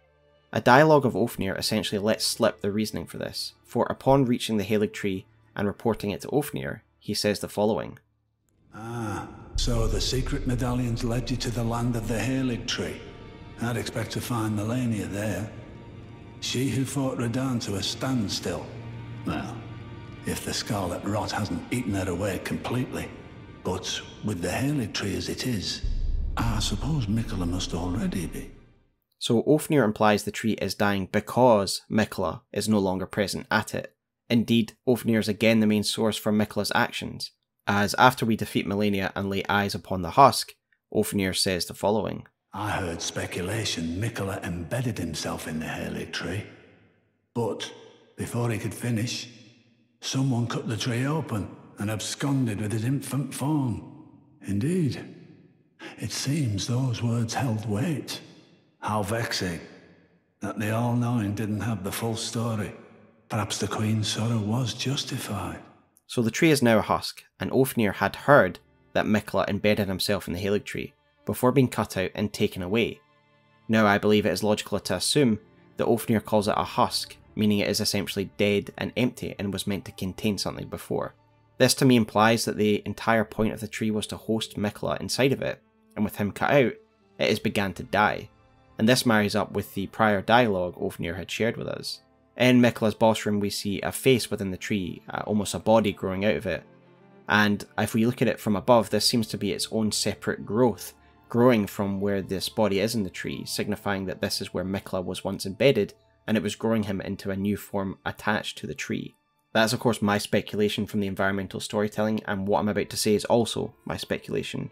A dialogue of Ofnir essentially lets slip the reasoning for this, for upon reaching the Haligtree and reporting it to Ofnir, he says the following.
Ah, so the secret medallions led you to the land of the Haligtree. I'd expect to find Malenia there. She who fought Radahn to a standstill. Well, if the Scarlet Rot hasn't eaten her away completely. But with the Haligtree as it is, I suppose Miquella must already be.
So Ofnir implies the tree is dying because Miquella is no longer present at it. Indeed, Ofnir is again the main source for Miquella's actions, as after we defeat Malenia and lay eyes upon the husk, Ofnir says the following.
I heard speculation Miquella embedded himself in the Haligtree. But before he could finish, someone cut the tree open and absconded with his infant form. Indeed, it seems those words held weight. How vexing that the All-Knowing didn't have the full story. Perhaps the Queen's sorrow was justified.
So the tree is now a husk, and Ofnir had heard that Miquella embedded himself in the Haligtree before being cut out and taken away. Now I believe it is logical to assume that Ofnir calls it a husk, meaning it is essentially dead and empty and was meant to contain something before. This to me implies that the entire point of the tree was to host Miquella inside of it, and with him cut out, it has began to die. And this marries up with the prior dialogue Ofnir had shared with us. In Miquella's boss room we see a face within the tree, almost a body growing out of it. And if we look at it from above, this seems to be its own separate growth, growing from where this body is in the tree, signifying that this is where Miquella was once embedded, and it was growing him into a new form attached to the tree. That is of course my speculation from the environmental storytelling, and what I'm about to say is also my speculation.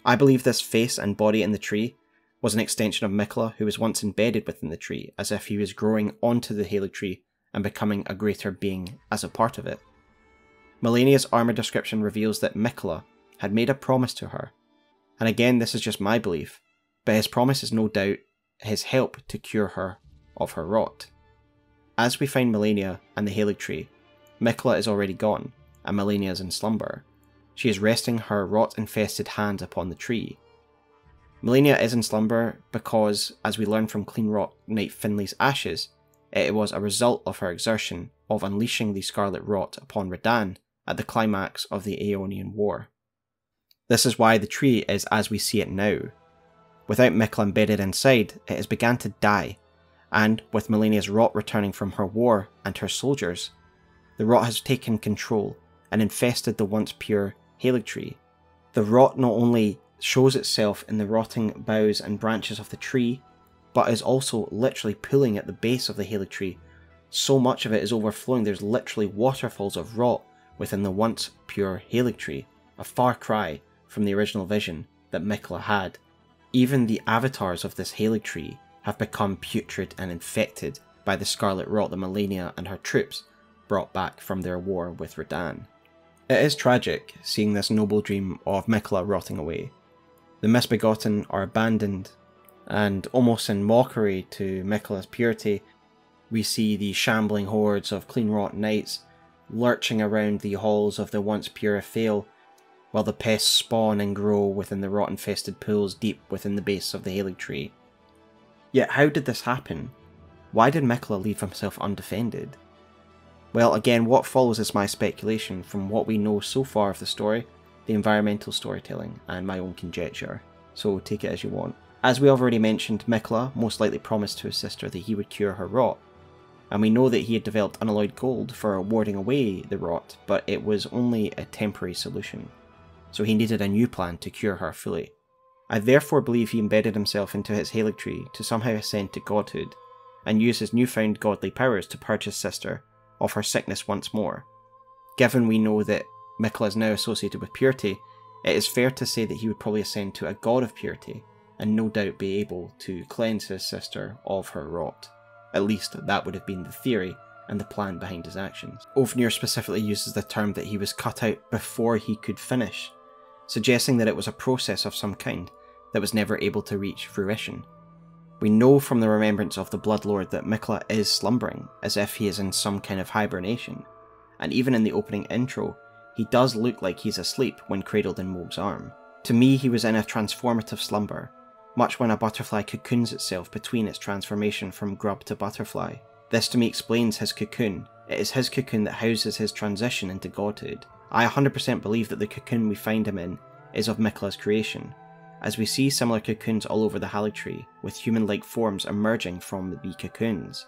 I believe this face and body in the tree was an extension of Miquella, who was once embedded within the tree, as if he was growing onto the Haligtree and becoming a greater being as a part of it. Malenia's armour description reveals that Miquella had made a promise to her, and again this is just my belief, but his promise is no doubt his help to cure her of her rot. As we find Malenia and the Haligtree, Miquella is already gone, and Malenia is in slumber. She is resting her rot-infested hands upon the tree. Malenia is in slumber because, as we learn from Clean Rot Knight Finley's ashes, it was a result of her exertion of unleashing the Scarlet Rot upon Radahn at the climax of the Aeonian War. This is why the tree is as we see it now. Without Miquella embedded inside, it has begun to die, and with Malenia's rot returning from her war and her soldiers, the rot has taken control and infested the once pure Haligtree. The rot not only shows itself in the rotting boughs and branches of the tree, but is also literally pulling at the base of the Haligtree. So much of it is overflowing, there's literally waterfalls of rot within the once pure Haligtree, a far cry from the original vision that Miquella had. Even the avatars of this Haligtree have become putrid and infected by the scarlet rot that Malenia and her troops brought back from their war with Radahn. It is tragic seeing this noble dream of Miquella rotting away. The misbegotten are abandoned, and almost in mockery to Miquella's purity, we see the shambling hordes of Clean Rot Knights lurching around the halls of the once pure Aphale, while the pests spawn and grow within the rot-infested pools deep within the base of the Haligtree. Yet how did this happen? Why did Miquella leave himself undefended? Well, again, what follows is my speculation from what we know so far of the story, the environmental storytelling, and my own conjecture, so take it as you want. As we already mentioned, Miquella most likely promised to his sister that he would cure her rot, and we know that he had developed Unalloyed Gold for warding away the rot, but it was only a temporary solution, so he needed a new plan to cure her fully. I therefore believe he embedded himself into his Haligtree to somehow ascend to godhood, and use his newfound godly powers to purge his sister of her sickness once more. Given we know that Miquella is now associated with purity, it is fair to say that he would probably ascend to a god of purity, and no doubt be able to cleanse his sister of her rot. At least that would have been the theory and the plan behind his actions. Ofnir specifically uses the term that he was cut out before he could finish, suggesting that it was a process of some kind that was never able to reach fruition. We know from the remembrance of the Bloodlord that Miquella is slumbering, as if he is in some kind of hibernation, and even in the opening intro, he does look like he's asleep when cradled in Mohg's arm. To me, he was in a transformative slumber, much when a butterfly cocoons itself between its transformation from grub to butterfly. This to me explains his cocoon. It is his cocoon that houses his transition into godhood. I 100% believe that the cocoon we find him in is of Miquella's creation, as we see similar cocoons all over the Haligtree, with human-like forms emerging from the cocoons.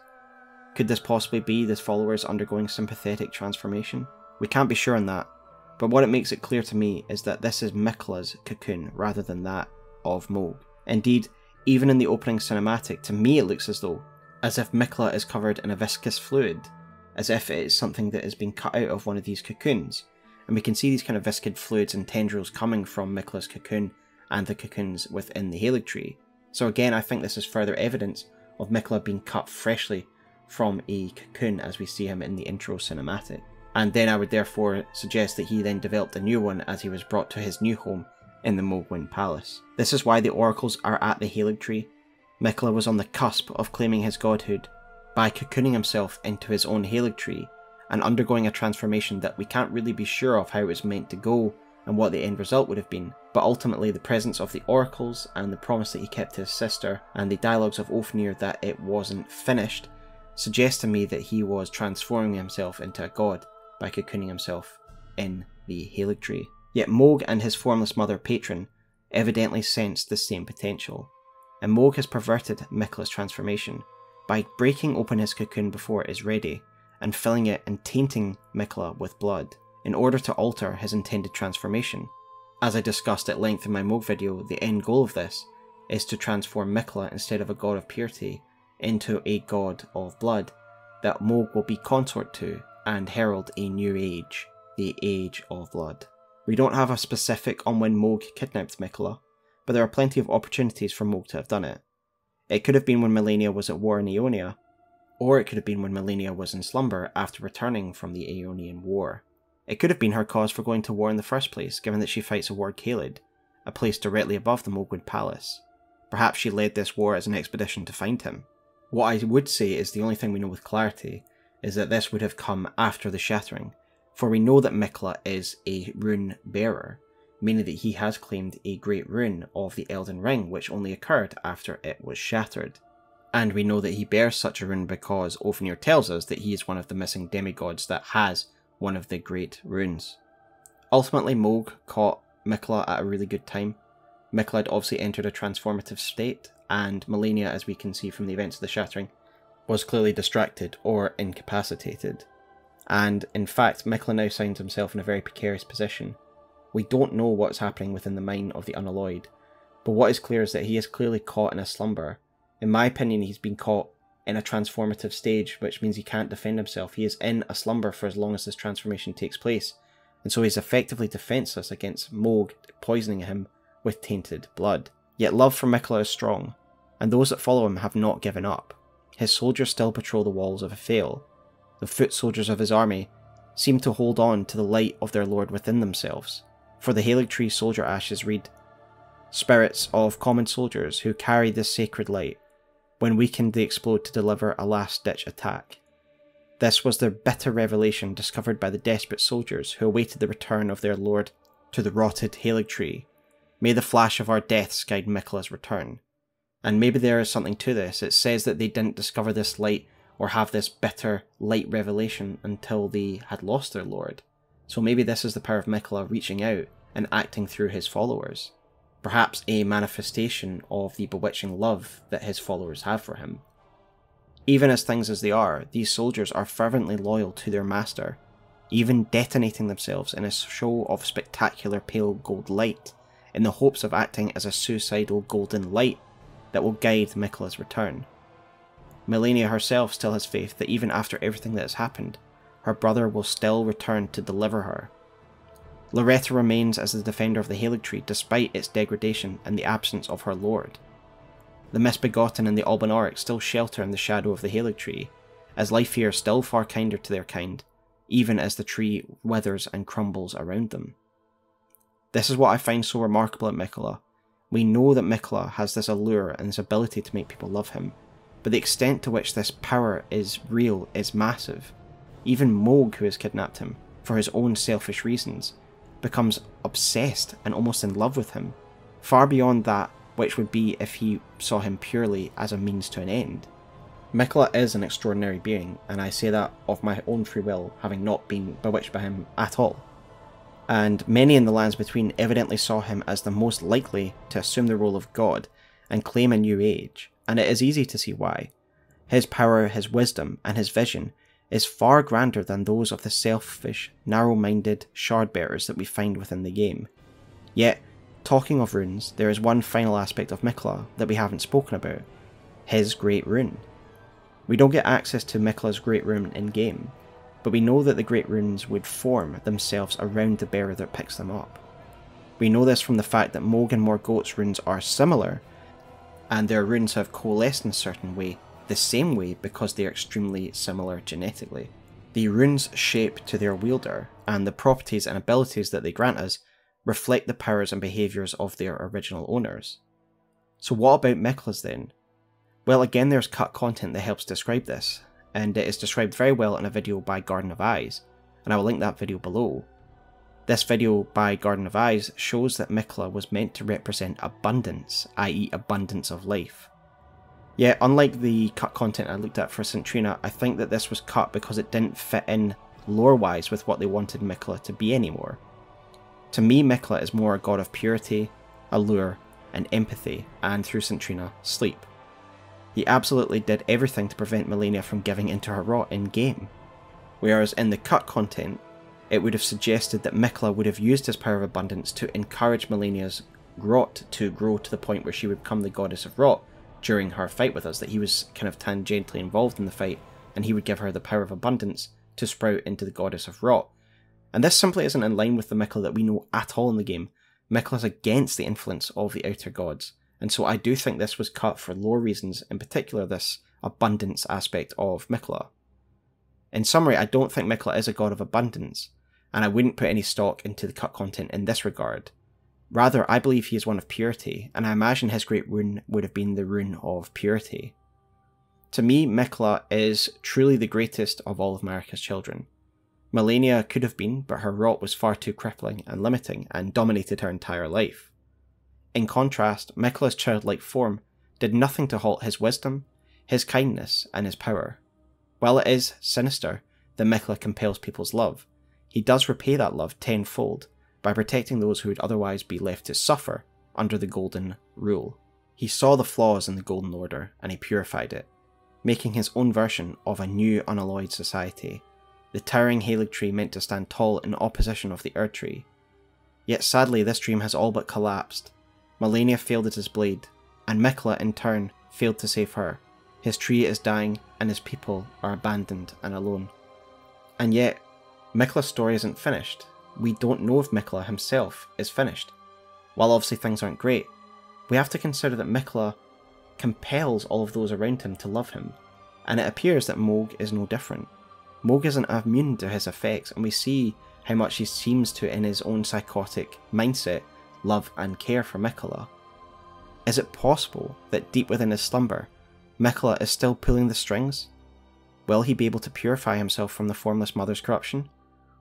Could this possibly be the followers undergoing sympathetic transformation? We can't be sure on that, but what it makes it clear to me is that this is Miquella's cocoon rather than that of Mohg. Indeed, even in the opening cinematic, to me it looks as if Miquella is covered in a viscous fluid, as if it is something that has been cut out of one of these cocoons, and we can see these kind of viscid fluids and tendrils coming from Miquella's cocoon and the cocoons within the Haligtree. So again, I think this is further evidence of Miquella being cut freshly from a cocoon as we see him in the intro cinematic. And then I would therefore suggest that he then developed a new one as he was brought to his new home in the Mohgwyn Palace. This is why the oracles are at the Haligtree. Miquella was on the cusp of claiming his godhood by cocooning himself into his own Haligtree and undergoing a transformation that we can't really be sure of how it was meant to go and what the end result would have been, but ultimately the presence of the oracles and the promise that he kept to his sister and the dialogues of Ofnir that it wasn't finished suggest to me that he was transforming himself into a god by cocooning himself in the Haligtree. Yet Mohg and his formless mother Patron evidently sensed the same potential, and Mohg has perverted Miquella's transformation by breaking open his cocoon before it is ready and filling it and tainting Miquella with blood in order to alter his intended transformation. As I discussed at length in my Mohg video, the end goal of this is to transform Miquella, instead of a god of purity, into a god of blood that Mohg will be consort to and herald a new age, the Age of Blood. We don't have a specific on when Mohg kidnapped Miquella, but there are plenty of opportunities for Mohg to have done it. It could have been when Malenia was at war in Aeonia, or it could have been when Malenia was in slumber after returning from the Aeonian War. It could have been her cause for going to war in the first place, given that she fights a Ward Caelid, a place directly above the Mohgwyn Palace. Perhaps she led this war as an expedition to find him. What I would say is the only thing we know with clarity is that this would have come after the Shattering, for we know that Miquella is a rune bearer, meaning that he has claimed a great rune of the Elden Ring, which only occurred after it was shattered. And we know that he bears such a rune because Ofnir tells us that he is one of the missing demigods that has one of the great runes. Ultimately, Mohg caught Miquella at a really good time. Miquella had obviously entered a transformative state, and Malenia, as we can see from the events of the Shattering, was clearly distracted or incapacitated. And in fact, Miquella now finds himself in a very precarious position. We don't know what's happening within the mind of the Unalloyed, but what is clear is that he is clearly caught in a slumber. In my opinion, he's been caught in a transformative stage, which means he can't defend himself. He is in a slumber for as long as this transformation takes place, and so he's effectively defenseless against Mohg poisoning him with tainted blood. Yet love for Miquella is strong, and those that follow him have not given up. His soldiers still patrol the walls of Afael. The foot soldiers of his army seem to hold on to the light of their lord within themselves, for the Haligtree soldier ashes read, "Spirits of common soldiers who carry this sacred light, when weakened they explode to deliver a last-ditch attack." This was their bitter revelation discovered by the desperate soldiers who awaited the return of their lord to the rotted Haligtree. May the flash of our deaths guide Miquella's return. And maybe there is something to this. It says that they didn't discover this light or have this bitter light revelation until they had lost their lord. So maybe this is the power of Miquella reaching out and acting through his followers. Perhaps a manifestation of the bewitching love that his followers have for him. Even as things as they are, these soldiers are fervently loyal to their master, even detonating themselves in a show of spectacular pale gold light, in the hopes of acting as a suicidal golden light that will guide Miquella's return. Malenia herself still has faith that even after everything that has happened, her brother will still return to deliver her. Loretta remains as the defender of the Haligtree despite its degradation and the absence of her lord. The misbegotten and the Albinauric still shelter in the shadow of the Haligtree, as life here is still far kinder to their kind, even as the tree withers and crumbles around them. This is what I find so remarkable at Miquella. We know that Miquella has this allure and this ability to make people love him, but the extent to which this power is real is massive. Even Mohg, who has kidnapped him, for his own selfish reasons, becomes obsessed and almost in love with him, far beyond that which would be if he saw him purely as a means to an end. Miquella is an extraordinary being, and I say that of my own free will, having not been bewitched by him at all. And many in the Lands Between evidently saw him as the most likely to assume the role of God and claim a new age, and it is easy to see why. His power, his wisdom, and his vision is far grander than those of the selfish, narrow-minded shard-bearers that we find within the game. Yet, talking of runes, there is one final aspect of Miquella that we haven't spoken about: his Great Rune. We don't get access to Miquella's Great Rune in-game, but we know that the Great Runes would form themselves around the bearer that picks them up. We know this from the fact that Mohg and Morgoth's runes are similar, and their runes have coalesced in a certain way, the same way because they are extremely similar genetically. The runes' shape to their wielder, and the properties and abilities that they grant us, reflect the powers and behaviours of their original owners. So what about Miquella's then? Well, again, there's cut content that helps describe this, and it is described very well in a video by Garden of Eyes, and I will link that video below. This video by Garden of Eyes shows that Miquella was meant to represent abundance, i.e. abundance of life. Yet, unlike the cut content I looked at for St. Trina, I think that this was cut because it didn't fit in lore-wise with what they wanted Miquella to be anymore. To me, Miquella is more a god of purity, allure, and empathy, and through St. Trina, sleep. He absolutely did everything to prevent Malenia from giving into her rot in-game, whereas in the cut content, it would have suggested that Miquella would have used his power of abundance to encourage Malenia's rot to grow to the point where she would become the goddess of rot during her fight with us, that he was kind of tangentially involved in the fight, and he would give her the power of abundance to sprout into the goddess of rot. And this simply isn't in line with the Miquella that we know at all in the game. Miquella's against the influence of the outer gods, and so I do think this was cut for lore reasons, in particular this abundance aspect of Miquella. In summary, I don't think Miquella is a god of abundance, and I wouldn't put any stock into the cut content in this regard. Rather, I believe he is one of purity, and I imagine his great rune would have been the rune of purity. To me, Miquella is truly the greatest of all of Marika's children. Malenia could have been, but her rot was far too crippling and limiting, and dominated her entire life. In contrast, Miquella's childlike form did nothing to halt his wisdom, his kindness, and his power. While it is sinister that Miquella compels people's love, he does repay that love tenfold by protecting those who would otherwise be left to suffer under the Golden Rule. He saw the flaws in the Golden Order and he purified it, making his own version of a new unalloyed society, the towering Haligtree meant to stand tall in opposition of the Erdtree. Yet sadly this dream has all but collapsed. Malenia failed at his blade, and Miquella in turn failed to save her. His tree is dying and his people are abandoned and alone. And yet, Miquella's story isn't finished. We don't know if Miquella himself is finished. While obviously things aren't great, we have to consider that Miquella compels all of those around him to love him, and it appears that Mohg is no different. Mohg isn't immune to his effects, and we see how much he seems to, in his own psychotic mindset, love and care for Miquella. Is it possible that deep within his slumber, Miquella is still pulling the strings? Will he be able to purify himself from the formless mother's corruption?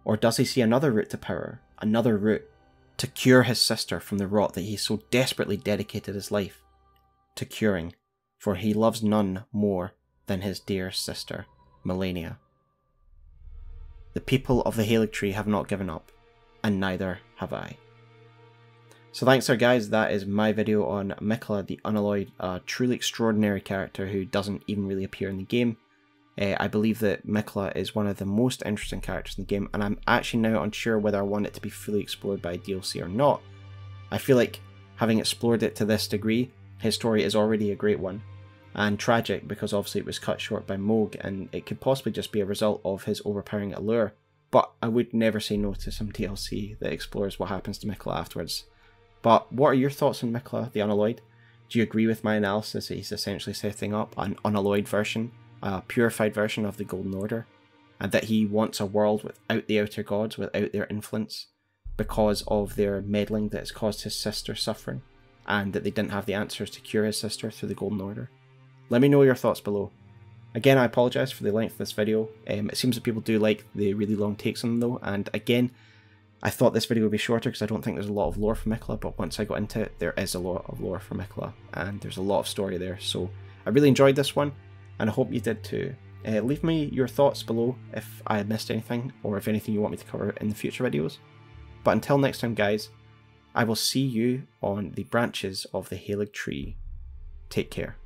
Or does he see another route to power, another route to cure his sister from the rot that he so desperately dedicated his life to curing, for he loves none more than his dear sister, Malenia. The people of the Haligtree have not given up, and neither have I. So thanks there guys, that is my video on Miquella the Unalloyed, a truly extraordinary character who doesn't even really appear in the game. I believe that Miquella is one of the most interesting characters in the game, and I'm actually now unsure whether I want it to be fully explored by DLC or not. I feel like, having explored it to this degree, his story is already a great one, and tragic because obviously it was cut short by Mohg, and it could possibly just be a result of his overpowering allure, but I would never say no to some DLC that explores what happens to Miquella afterwards. But what are your thoughts on Miquella the Unalloyed? Do you agree with my analysis that he's essentially setting up an unalloyed version, a purified version of the Golden Order, and that he wants a world without the Outer Gods, without their influence, because of their meddling that has caused his sister suffering, and that they didn't have the answers to cure his sister through the Golden Order? Let me know your thoughts below. Again, I apologise for the length of this video. It seems that people do like the really long takes on them though, and again, I thought this video would be shorter because I don't think there's a lot of lore for Miquella, but once I got into it, there is a lot of lore for Miquella, and there's a lot of story there, so I really enjoyed this one, and I hope you did too. Leave me your thoughts below if I missed anything, or if anything you want me to cover in the future videos. But until next time guys, I will see you on the branches of the Haligtree. Take care.